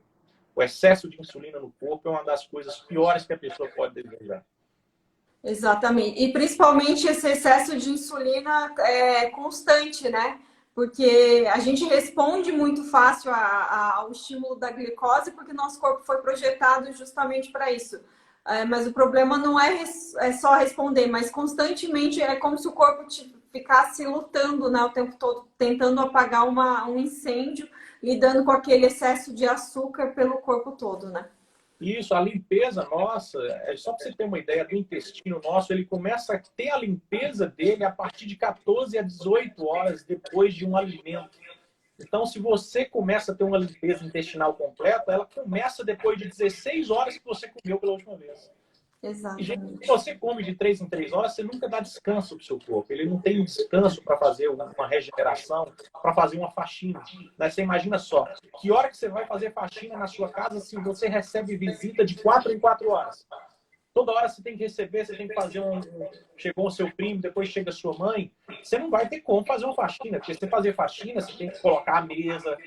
O excesso de insulina no corpo é uma das coisas piores que a pessoa pode desejar. Exatamente. E principalmente esse excesso de insulina constante, né? Porque a gente responde muito fácil ao estímulo da glicose, porque nosso corpo foi projetado justamente para isso. Mas o problema não é só responder, mas constantemente é como se o corpo ficasse lutando, né, o tempo todo, tentando apagar um incêndio, lidando com aquele excesso de açúcar pelo corpo todo, né? Isso, a limpeza nossa, só para você ter uma ideia do intestino nosso, ele começa a ter a limpeza dele a partir de 14 a 18 horas depois de um alimento. Então, se você começa a ter uma limpeza intestinal completa, ela começa depois de 16 horas que você comeu pela última vez. E, gente, se Exatamente. você come de 3 em 3 horas, você nunca dá descanso para o seu corpo. Ele não tem descanso para fazer uma regeneração, para fazer uma faxina. Né? Você imagina só, que hora que você vai fazer faxina na sua casa se você recebe visita de 4 em 4 horas? Toda hora você tem que receber, você tem que fazer Chegou o seu primo, depois chega a sua mãe. Você não vai ter como fazer uma faxina, porque se você fazer faxina, você tem que colocar a mesa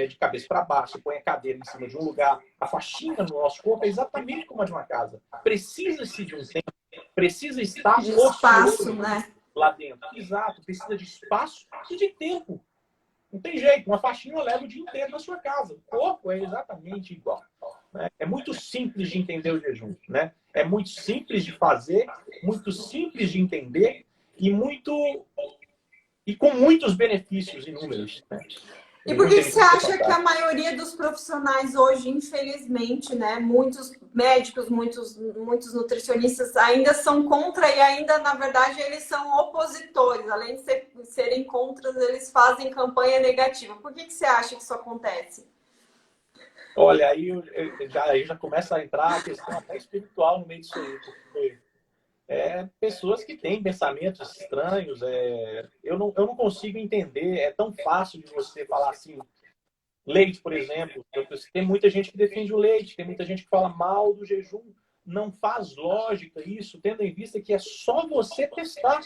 de cabeça para baixo, põe a cadeira em cima de um lugar. A faxina no nosso corpo é exatamente como a de uma casa. Precisa-se de um tempo, precisa estar De espaço, ocioso né? lá dentro. Exato, precisa de espaço e de tempo. Não tem jeito, uma faxina leva o dia inteiro na sua casa. O corpo é exatamente igual. Né? É muito simples de entender o jejum. Né? É muito simples de fazer, muito simples de entender e com muitos benefícios inúmeros. Né? E por Muita que você evidência acha que a fantástica. maioria dos profissionais hoje, infelizmente, né, muitos médicos, muitos nutricionistas ainda são contra e ainda, na verdade, eles são opositores. Além de serem contra, eles fazem campanha negativa. Por que você acha que isso acontece? Olha, aí já começa a entrar a questão até espiritual no meio disso aí, porque pessoas que têm pensamentos estranhos. Eu não consigo entender. É tão fácil de você falar assim, leite, por exemplo. Tem muita gente que defende o leite, tem muita gente que fala mal do jejum. Não faz lógica isso, tendo em vista que é só você testar.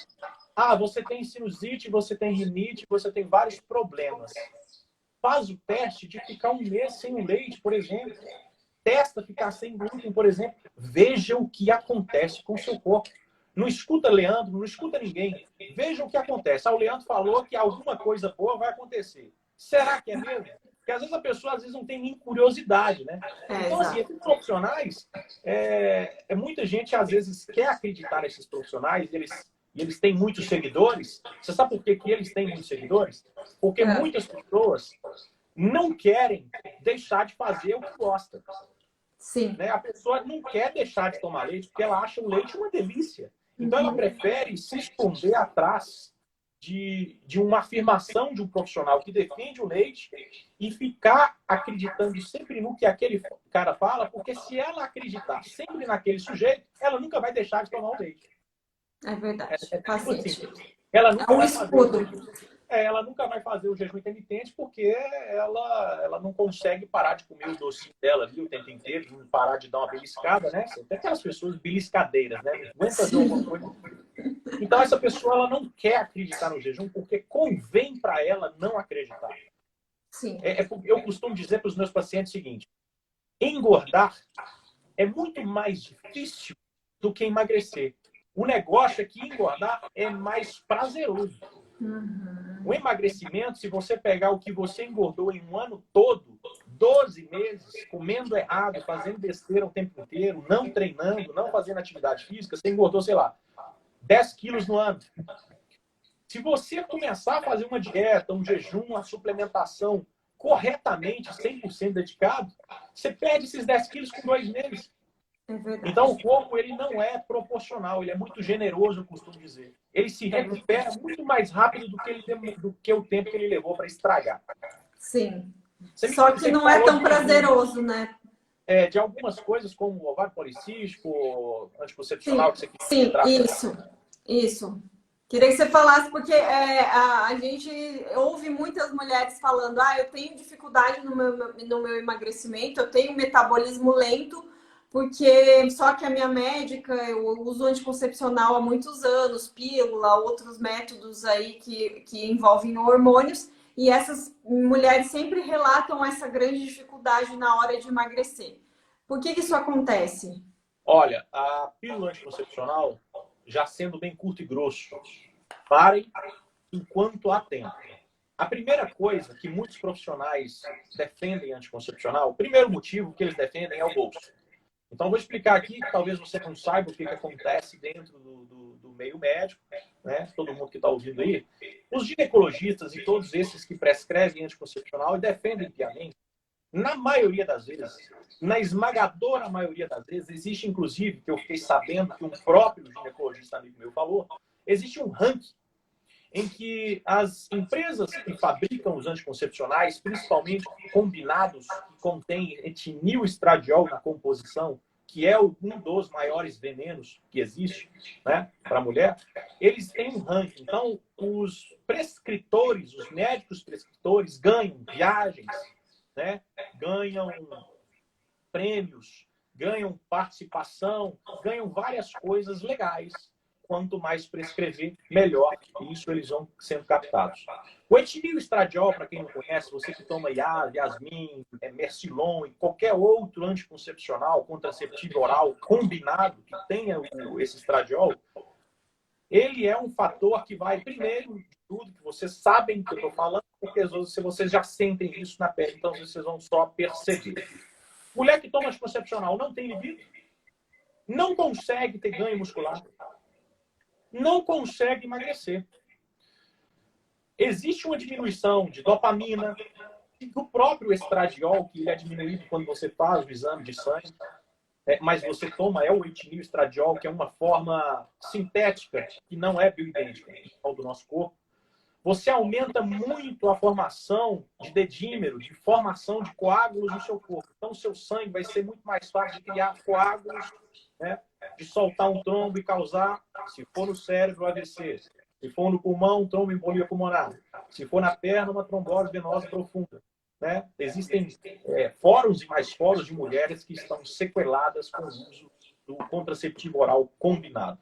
Ah, você tem sinusite, você tem rinite, você tem vários problemas. Faz o teste de ficar um mês sem o leite, por exemplo. Testa ficar sem glúten, por exemplo. Veja o que acontece com o seu corpo. Não escuta Leandro, não escuta ninguém. Veja o que acontece. O Leandro falou que alguma coisa boa vai acontecer. Será que é mesmo? Porque às vezes a pessoa não tem nem curiosidade, né? Então, assim, Exato. esses profissionais, muita gente às vezes quer acreditar nesses profissionais, e eles têm muitos seguidores. Você sabe por que eles têm muitos seguidores? Porque É. muitas pessoas não querem deixar de fazer o que gosta. Sim. Né? A pessoa não quer deixar de tomar leite porque ela acha o leite uma delícia. Então, ela prefere se esconder atrás de uma afirmação de um profissional que defende o leite e ficar acreditando sempre no que aquele cara fala, porque se ela acreditar sempre naquele sujeito, ela nunca vai deixar de tomar o leite. É verdade. Faz Tipo assim, sentido. ela É nunca um vai fazer o escudo. jejum. Ela nunca vai fazer o jejum intermitente porque ela não consegue parar de comer o docinho dela ali o tempo inteiro, não parar de dar uma beliscada, né? Tem aquelas pessoas beliscadeiras, né? Não aguenta ver alguma Sim. coisa. Então, essa pessoa ela não quer acreditar no jejum porque convém para ela não acreditar. Sim. Eu costumo dizer para os meus pacientes o seguinte: engordar é muito mais difícil do que emagrecer. O negócio é que engordar é mais prazeroso. O emagrecimento, se você pegar o que você engordou em um ano todo, 12 meses, comendo errado, fazendo besteira o tempo inteiro, não treinando, não fazendo atividade física, você engordou, sei lá, 10 quilos no ano. Se você começar a fazer uma dieta, um jejum, uma suplementação corretamente, 100% dedicado, você perde esses 10 quilos com 2 meses. É Então, verdade. o corpo ele não é proporcional, ele é muito generoso, eu costumo dizer. Ele se É recupera verdade. muito mais rápido do que o tempo que ele levou para estragar. Sim. Só que Você me não é falou tão de, prazeroso, né? de algumas coisas, como o ovário policístico, anticoncepcional, Sim, que você queria sim, entrar. isso. Queria que você falasse, porque a gente ouve muitas mulheres falando: ah, eu tenho dificuldade no meu emagrecimento, eu tenho metabolismo lento, porque só que a minha médica, eu uso anticoncepcional há muitos anos, pílula, outros métodos aí que envolvem hormônios, e essas mulheres sempre relatam essa grande dificuldade na hora de emagrecer. Por que isso acontece? Olha, a pílula anticoncepcional, já sendo bem curto e grosso, parem enquanto há tempo. A primeira coisa que muitos profissionais defendem anticoncepcional, o primeiro motivo que eles defendem é o bolso. Então, vou explicar aqui, que talvez você não saiba o que acontece dentro do meio médico, né? Todo mundo que está ouvindo aí. Os ginecologistas e todos esses que prescrevem anticoncepcional e defendem piamente, na maioria das vezes, na esmagadora maioria das vezes, existe inclusive, que eu fiquei sabendo que um próprio ginecologista amigo meu falou, existe um ranking em que as empresas que fabricam os anticoncepcionais, principalmente combinados, que contêm etinil estradiol na composição, que é um dos maiores venenos que existe, né, para a mulher, eles têm um ranking. Então, os prescritores, os médicos prescritores ganham viagens, né, ganham prêmios, ganham participação, ganham várias coisas legais. Quanto mais prescrever, melhor. E isso eles vão sendo captados. O etilil estradiol, para quem não conhece, você que toma Yasmin, Mercilon e qualquer outro anticoncepcional, contraceptivo oral combinado que tenha esse estradiol, ele é um fator que vai, primeiro de tudo, que vocês sabem que eu estou falando, porque às vezes vocês já sentem isso na pele, então vocês vão só perceber. Mulher que toma anticoncepcional não tem libido, não consegue ter ganho muscular, não consegue emagrecer. Existe uma diminuição de dopamina, do próprio estradiol, que ele é diminuído quando você faz o exame de sangue, mas você toma o etilil estradiol, que é uma forma sintética, que não é bioidêntica ao do nosso corpo. Você aumenta muito a formação de dedímero, de formação de coágulos no seu corpo. Então, o seu sangue vai ser muito mais fácil de criar coágulos, né? De soltar um trombo e causar, se for no cérebro, AVC. Se for no pulmão, tromboembolia pulmonar. Se for na perna, uma trombose venosa profunda. Né? Existem fóruns e mais fóruns de mulheres que estão sequeladas com o uso do contraceptivo oral combinado.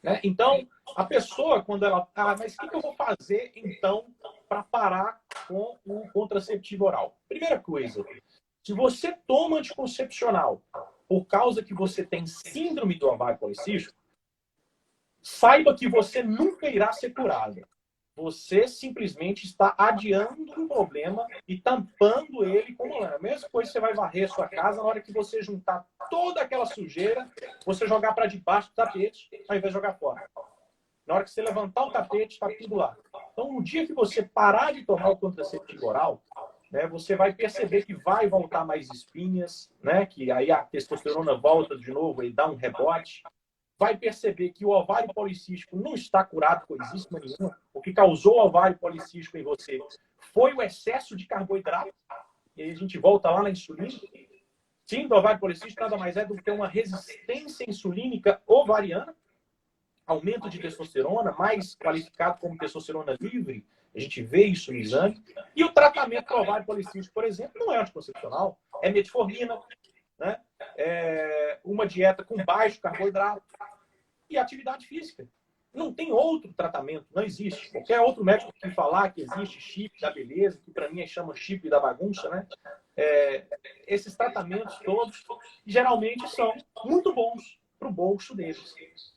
Né? Então, a pessoa, quando ela... mas o que eu vou fazer, então, para parar com o contraceptivo oral? Primeira coisa, se você toma anticoncepcional por causa que você tem síndrome do ovário policístico, saiba que você nunca irá ser curado. Você simplesmente está adiando um problema e tampando ele com lã. A mesma coisa você vai varrer a sua casa, na hora que você juntar toda aquela sujeira, você jogar para debaixo do tapete, ao invés de jogar fora. Na hora que você levantar o tapete, está tudo lá. Então, no dia que você parar de tomar o contraceptivo oral, né, você vai perceber que vai voltar mais espinhas, né, que aí a testosterona volta de novo e dá um rebote. Vai perceber que o ovário policístico não está curado coisíssima nenhuma. O que causou o ovário policístico em você foi o excesso de carboidrato. E aí a gente volta lá na insulina. Sim, do ovário policístico nada mais é do que uma resistência insulínica ovariana, aumento de testosterona, mais qualificado como testosterona livre. A gente vê isso no exame. E o tratamento do ovário policístico, por exemplo, não é anticoncepcional. É metformina, né? É uma dieta com baixo carboidrato e atividade física. Não tem outro tratamento, não existe. Qualquer outro médico que falar que existe chip da beleza, que para mim chama chip da bagunça, né? Esses tratamentos todos geralmente são muito bons para o bolso deles,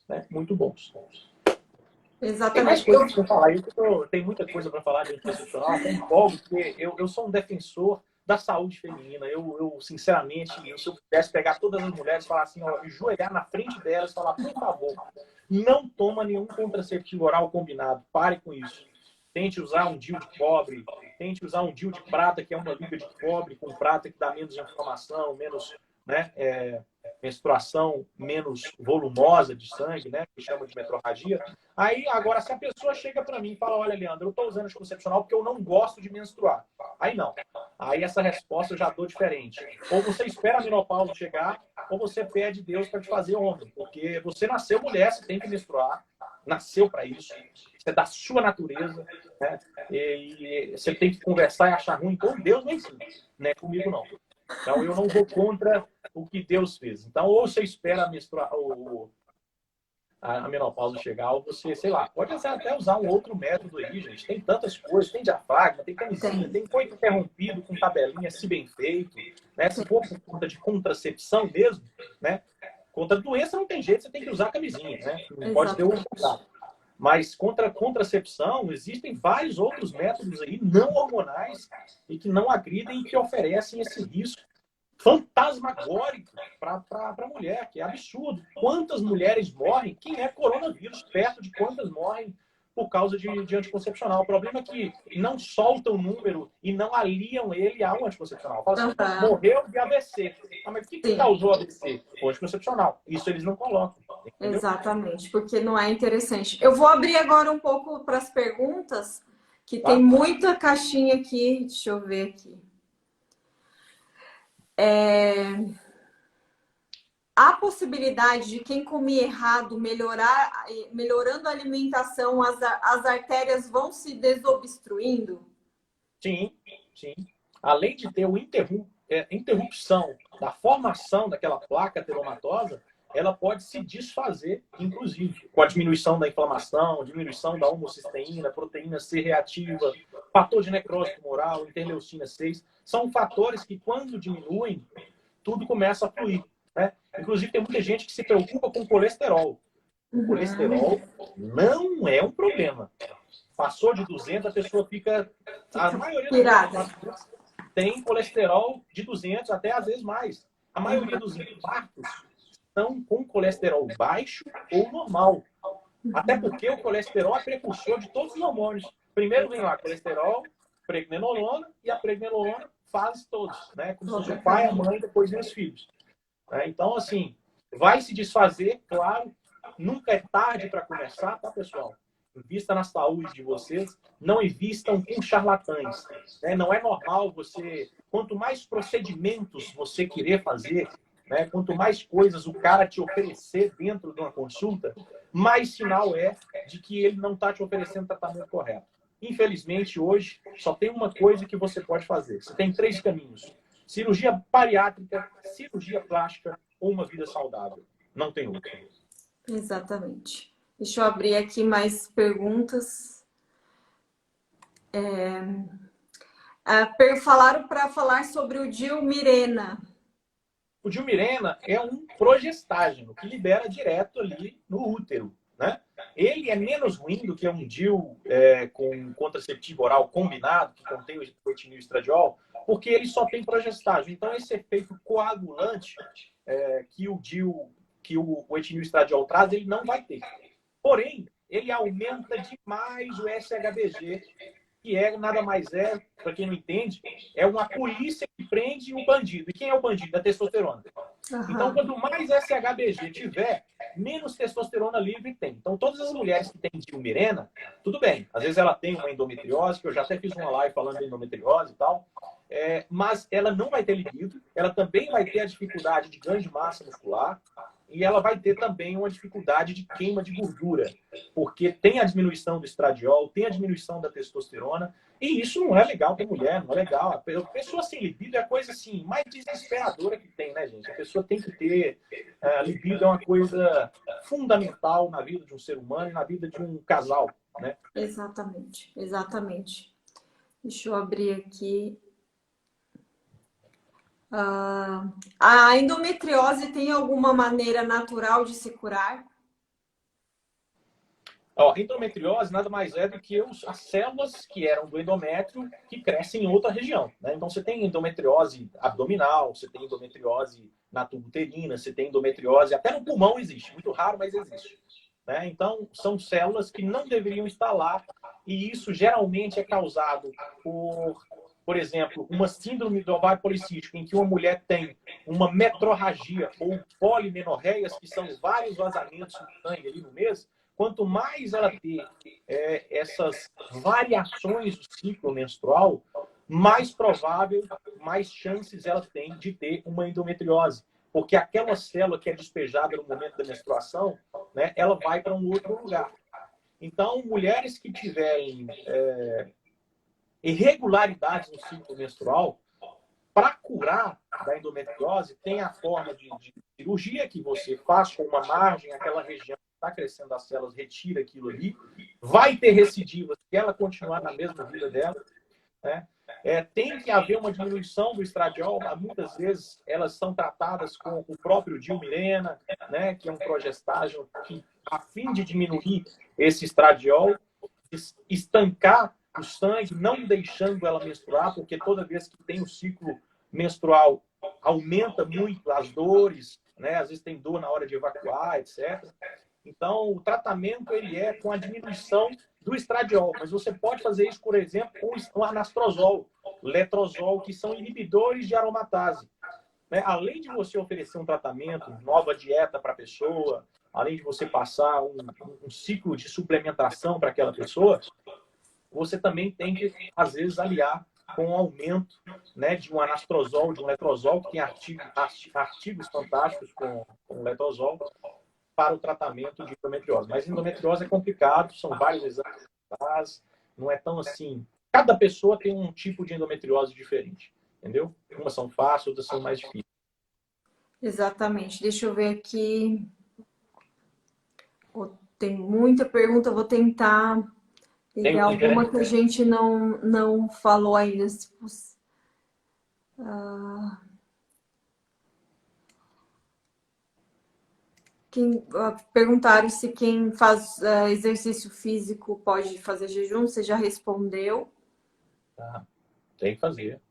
né? Muito bons. Tem mais Exatamente. coisas para falar. Tem muita coisa para falar de anticoncepcional. Até empolgo, porque eu sou um defensor da saúde feminina. Eu sinceramente, se eu pudesse pegar todas as mulheres e falar assim, ó, ajoelhar na frente delas e falar, por favor, não toma nenhum contraceptivo oral combinado. Pare com isso. Tente usar um DIU de cobre, tente usar um DIU de prata, que é uma liga de cobre com prata que dá menos inflamação, menos, né, menstruação menos volumosa de sangue, né, que chama de metrorragia. Aí, agora, se a pessoa chega para mim e fala, olha, Leandro, eu estou usando anticoncepcional porque eu não gosto de menstruar. Aí não. Aí essa resposta eu já dou diferente. Ou você espera a menopausa chegar, ou você pede Deus para te fazer homem. Porque você nasceu mulher, você tem que menstruar. Nasceu para isso. Isso é da sua natureza. Né? E você tem que conversar e achar ruim. Então, Deus não ensina. Não é comigo, não. Então, eu não vou contra o que Deus fez. Então, ou você espera a menopausa chegar, ou você, sei lá, pode até usar um outro método aí, gente. Tem tantas coisas, tem diafragma, tem camisinha, tem coito interrompido com tabelinha, se bem feito, né? Se for por conta de contracepção mesmo, né? Contra a doença não tem jeito, você tem que usar camisinha, né? Não pode ter o contato. Mas contra a contracepção, existem vários outros métodos aí não hormonais e que não agridem e que oferecem esse risco fantasmagórico para a mulher, que é absurdo. Quantas mulheres morrem? Quem é coronavírus perto de quantas morrem por causa de anticoncepcional? O problema é que não soltam o número e não aliam ele ao anticoncepcional. Fala assim, morreu de AVC. Ah, mas o que causou AVC? O anticoncepcional. Isso eles não colocam. Entendeu? Exatamente, porque não é interessante. Eu vou abrir agora um pouco para as perguntas, que tem muita caixinha aqui. Deixa eu ver aqui. Há possibilidade de quem comer errado melhorando a alimentação, as artérias vão se desobstruindo? Sim, sim. Além de ter interrupção da formação daquela placa ateromatosa, ela pode se desfazer, inclusive, com a diminuição da inflamação, diminuição da homocisteína, proteína C reativa, fator de necrose tumoral, interleucina 6. São fatores que, quando diminuem, tudo começa a fluir. Né? Inclusive, tem muita gente que se preocupa com colesterol. O colesterol não é um problema. Passou de 200, a pessoa fica... A maioria das pessoas tem colesterol de 200, até às vezes mais. A maioria dos infartos estão com colesterol baixo ou normal. Até porque o colesterol é precursor de todos os hormônios. Primeiro vem lá colesterol, pregnenolona, e a pregnenolona faz todos, né? Como se fosse o pai, a mãe, depois vem os filhos. Então, assim, vai se desfazer, claro. Nunca é tarde para começar, tá, pessoal? Invista na saúde de vocês. Não invistam com charlatães. Né? Não é normal você... Quanto mais procedimentos você querer fazer, né? Quanto mais coisas o cara te oferecer dentro de uma consulta, mais sinal é de que ele não está te oferecendo o tratamento correto. Infelizmente, hoje, só tem uma coisa que você pode fazer. Você tem 3 caminhos. Cirurgia bariátrica, cirurgia plástica ou uma vida saudável. Não tem outra. Exatamente. Deixa eu abrir aqui mais perguntas. Falaram para falar sobre o DIU Mirena. O DIU Mirena é um progestágeno que libera direto ali no útero. Né? Ele é menos ruim do que um DIU com contraceptivo oral combinado, que contém o etinil estradiol, porque ele só tem progestágeno. Então, esse efeito coagulante que o DIU, que o etinil estradiol traz, ele não vai ter. Porém, ele aumenta demais o SHBG, que nada mais é, para quem não entende, é uma polícia que prende o bandido. E quem é o bandido? A testosterona. Então, quanto mais SHBG tiver, menos testosterona livre tem. Então, todas as mulheres que têm DIU Mirena, tudo bem. Às vezes ela tem uma endometriose, que eu já até fiz uma live falando de endometriose e tal, mas ela não vai ter libido, ela também vai ter a dificuldade de ganho de massa muscular, e ela vai ter também uma dificuldade de queima de gordura, porque tem a diminuição do estradiol, tem a diminuição da testosterona, e isso não é legal para mulher, não é legal. A pessoa sem libido é a coisa assim, mais desesperadora que tem, né, gente? A pessoa tem que ter... libido é uma coisa fundamental na vida de um ser humano e na vida de um casal, né? Exatamente, exatamente. Deixa eu abrir aqui. A endometriose tem alguma maneira natural de se curar? A endometriose nada mais é do que as células que eram do endométrio que crescem em outra região. Né? Então, você tem endometriose abdominal, você tem endometriose na tubuterina, você tem endometriose... Até no pulmão existe. Muito raro, mas existe. Né? Então, são células que não deveriam estar lá. E isso geralmente é causado por exemplo, uma síndrome do ovário policístico, em que uma mulher tem uma metrorragia ou polimenorreias, que são vários vazamentos no sangue ali no mês. Quanto mais ela ter essas variações do ciclo menstrual, mais provável, mais chances ela tem de ter uma endometriose. Porque aquela célula que é despejada no momento da menstruação, né, ela vai para um outro lugar. Então, mulheres que tiverem irregularidades no ciclo menstrual, para curar da endometriose, tem a forma de cirurgia que você faz com uma margem, aquela região está crescendo as células, retira aquilo ali. Vai ter recidivas se ela continuar na mesma vida dela. Né? Tem que haver uma diminuição do estradiol. Muitas vezes elas são tratadas com o próprio Dilmirena, né, que é um progestágeno que, a fim de diminuir esse estradiol, estancar o sangue, não deixando ela menstruar, porque toda vez que tem o ciclo menstrual, aumenta muito as dores, né? Às vezes tem dor na hora de evacuar, etc. Então, o tratamento ele é com a diminuição do estradiol, mas você pode fazer isso, por exemplo, com o anastrozol, letrozol, que são inibidores de aromatase. Né? Além de você oferecer um tratamento, nova dieta para a pessoa, além de você passar um ciclo de suplementação para aquela pessoa, você também tem que, às vezes, aliar com o aumento, né, de um anastrozol, de um letrozol, que tem artigos fantásticos com o letrozol, para o tratamento de endometriose. Mas endometriose é complicado, são vários exames, não é tão assim. Cada pessoa tem um tipo de endometriose diferente, entendeu? Umas são fáceis, outras são mais difíceis. Exatamente. Deixa eu ver aqui. Tem muita pergunta, vou tentar pegar alguma que a gente não falou ainda. Perguntaram se quem faz exercício físico pode fazer jejum, você já respondeu. Tem que fazer.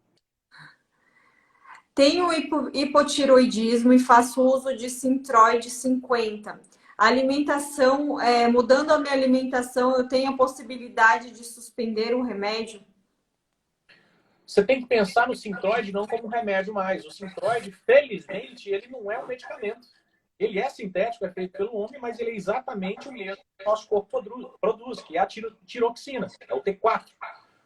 Tenho hipotiroidismo e faço uso de Sintroid 50. A alimentação, mudando a minha alimentação, eu tenho a possibilidade de suspender o remédio? Você tem que pensar no Sintroid não como um remédio mais. O Sintroid, felizmente, ele não é um medicamento. Ele é sintético, é feito pelo homem, mas ele é exatamente o mesmo que o nosso corpo produz, que é a tiroxina, é o T4.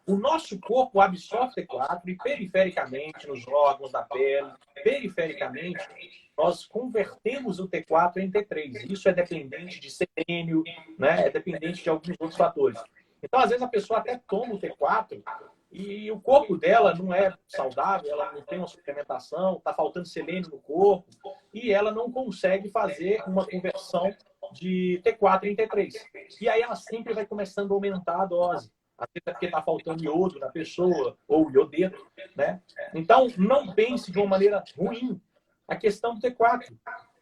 O nosso corpo absorve T4 e perifericamente, nos órgãos da pele, perifericamente, nós convertemos o T4 em T3. Isso é dependente de selênio, né? É dependente de alguns outros fatores. Então, às vezes, a pessoa até toma o T4 e o corpo dela não é saudável, ela não tem uma suplementação, está faltando selênio no corpo, e ela não consegue fazer uma conversão de T4 em T3. E aí ela sempre vai começando a aumentar a dose. Às vezes é porque está faltando iodo na pessoa, ou iodeto, né? Então, não pense de uma maneira ruim a questão do T4.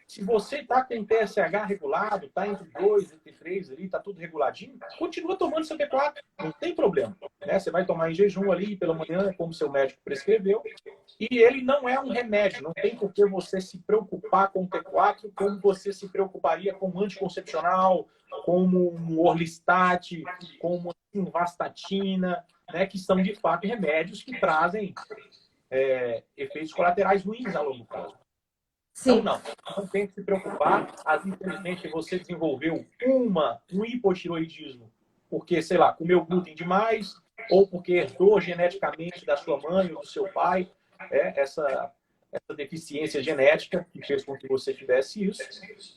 Se você está com TSH regulado, está entre 2, entre 3 ali, está tudo reguladinho, continua tomando seu T4, não tem problema. Né? Você vai tomar em jejum ali pela manhã, como seu médico prescreveu, e ele não é um remédio, não tem por que você se preocupar com o T4 como você se preocuparia com um anticoncepcional, como um Orlistat, como simvastatina, né? Que são de fato remédios que trazem efeitos colaterais ruins a longo prazo. Sim. Então, não tem que se preocupar. Infelizmente, você desenvolveu um hipotiroidismo porque, sei lá, comeu glúten demais ou porque herdou geneticamente da sua mãe ou do seu pai essa deficiência genética que fez com que você tivesse isso.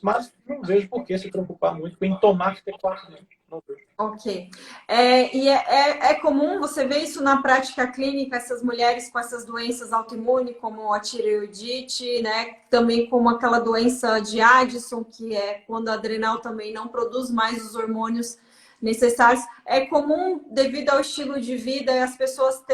Mas não vejo por que se preocupar muito em tomar T4. Ok. É comum você ver isso na prática clínica, essas mulheres com essas doenças autoimunes, como a tireoidite, né? Também como aquela doença de Addison, que é quando a adrenal também não produz mais os hormônios necessários. É comum, devido ao estilo de vida, as pessoas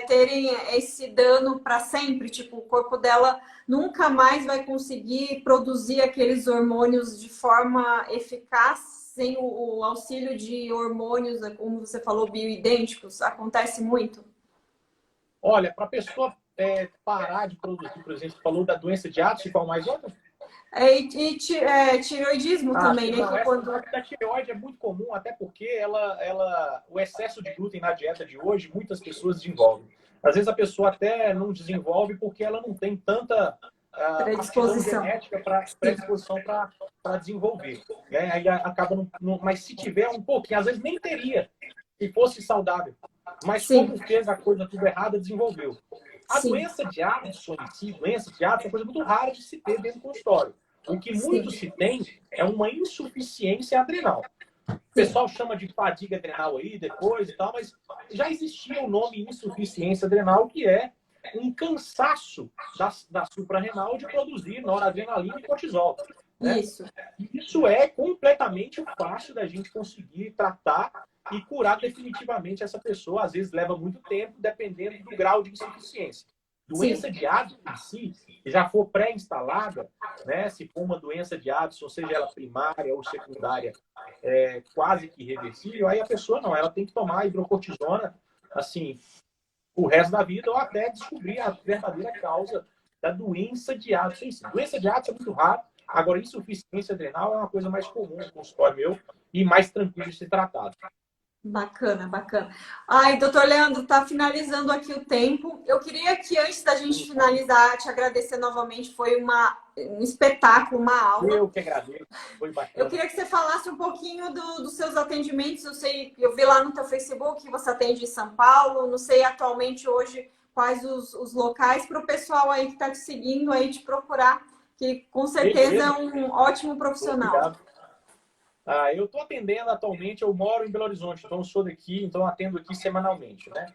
terem esse dano para sempre. Tipo, o corpo dela nunca mais vai conseguir produzir aqueles hormônios de forma eficaz sem o auxílio de hormônios, como você falou, bioidênticos. Acontece muito? Olha, para a pessoa parar de produzir, por exemplo, você falou da doença de Addison, qual mais outra? Tireoidismo também, né? Não, essa da tireoide é muito comum, até porque o excesso de glúten na dieta de hoje, muitas pessoas desenvolvem. Às vezes a pessoa até não desenvolve porque ela não tem tanta predisposição genética para desenvolver. Né? Aí acaba mas se tiver um pouquinho, às vezes nem teria, se fosse saudável. Mas Sim. como fez a coisa tudo errada, desenvolveu. A Sim. doença de Addison em si, doença de Addison é uma coisa muito rara de se ter dentro do consultório. O que muito se tem é uma insuficiência adrenal. O pessoal chama de fadiga adrenal aí depois e tal, mas já existia o nome insuficiência adrenal, que é um cansaço da suprarrenal de produzir noradrenalina e cortisol. Né? Isso. Isso é completamente fácil da gente conseguir tratar e curar definitivamente essa pessoa. Às vezes leva muito tempo, dependendo do grau de insuficiência. Doença Sim. de Addison em si, se já for pré-instalada, né, se for uma doença de Addison, seja ela primária ou secundária, quase que irreversível, aí a pessoa não, ela tem que tomar hidrocortisona, assim, o resto da vida ou até descobrir a verdadeira causa da doença de Addison em si. Doença de Addison é muito raro, agora insuficiência adrenal é uma coisa mais comum no consultório meu e mais tranquilo de ser tratado. Bacana, bacana. Ai, doutor Leandro, tá finalizando aqui o tempo. Eu queria que, antes da gente finalizar, te agradecer novamente. Foi um espetáculo, uma aula. Eu que agradeço, foi Eu bacana. queria que você falasse um pouquinho dos seus atendimentos. Eu sei, eu vi lá no teu Facebook que você atende em São Paulo. Não sei atualmente hoje quais os locais para o pessoal aí que está te seguindo aí te procurar, que com certeza é Beleza, um ótimo profissional. obrigado. Eu estou atendendo atualmente, eu moro em Belo Horizonte, então eu sou daqui, então eu atendo aqui semanalmente, né?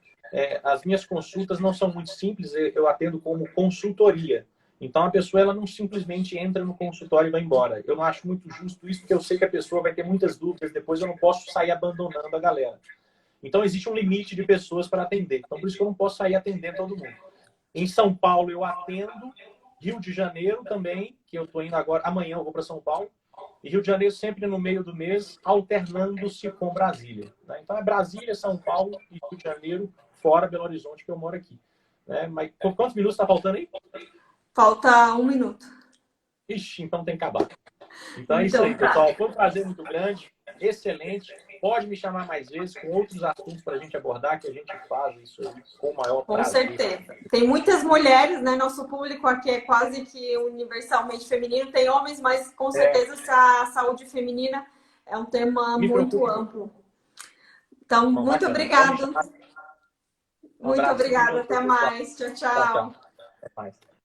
As minhas consultas não são muito simples, eu atendo como consultoria. Então a pessoa ela não simplesmente entra no consultório e vai embora. Eu não acho muito justo isso, porque eu sei que a pessoa vai ter muitas dúvidas, depois eu não posso sair abandonando a galera. Então existe um limite de pessoas para atender. Então por isso que eu não posso sair atendendo todo mundo. Em São Paulo eu atendo, Rio de Janeiro também, que eu estou indo agora, amanhã eu vou para São Paulo. E Rio de Janeiro sempre no meio do mês, alternando-se com Brasília. Né? Então é Brasília, São Paulo e Rio de Janeiro, fora Belo Horizonte, que eu moro aqui. Né? Mas quantos minutos está faltando aí? Falta 1 minuto. Ixi, então tem que acabar. Então é isso Então aí, tá. pessoal. Foi um prazer muito grande, excelente. Pode me chamar mais vezes com outros assuntos para a gente abordar, que a gente faz isso aí com o maior Com prazer. certeza. Tem muitas mulheres, né? Nosso público aqui é quase que universalmente feminino. Tem homens, mas com certeza a saúde feminina é um tema Me muito preocupa. amplo. Então, Não, muito bacana. Pode me obrigada. chamar. Um Muito abração para obrigada. você, Até pessoal. mais. Tchau, Tchau, tchau. tchau. Até mais.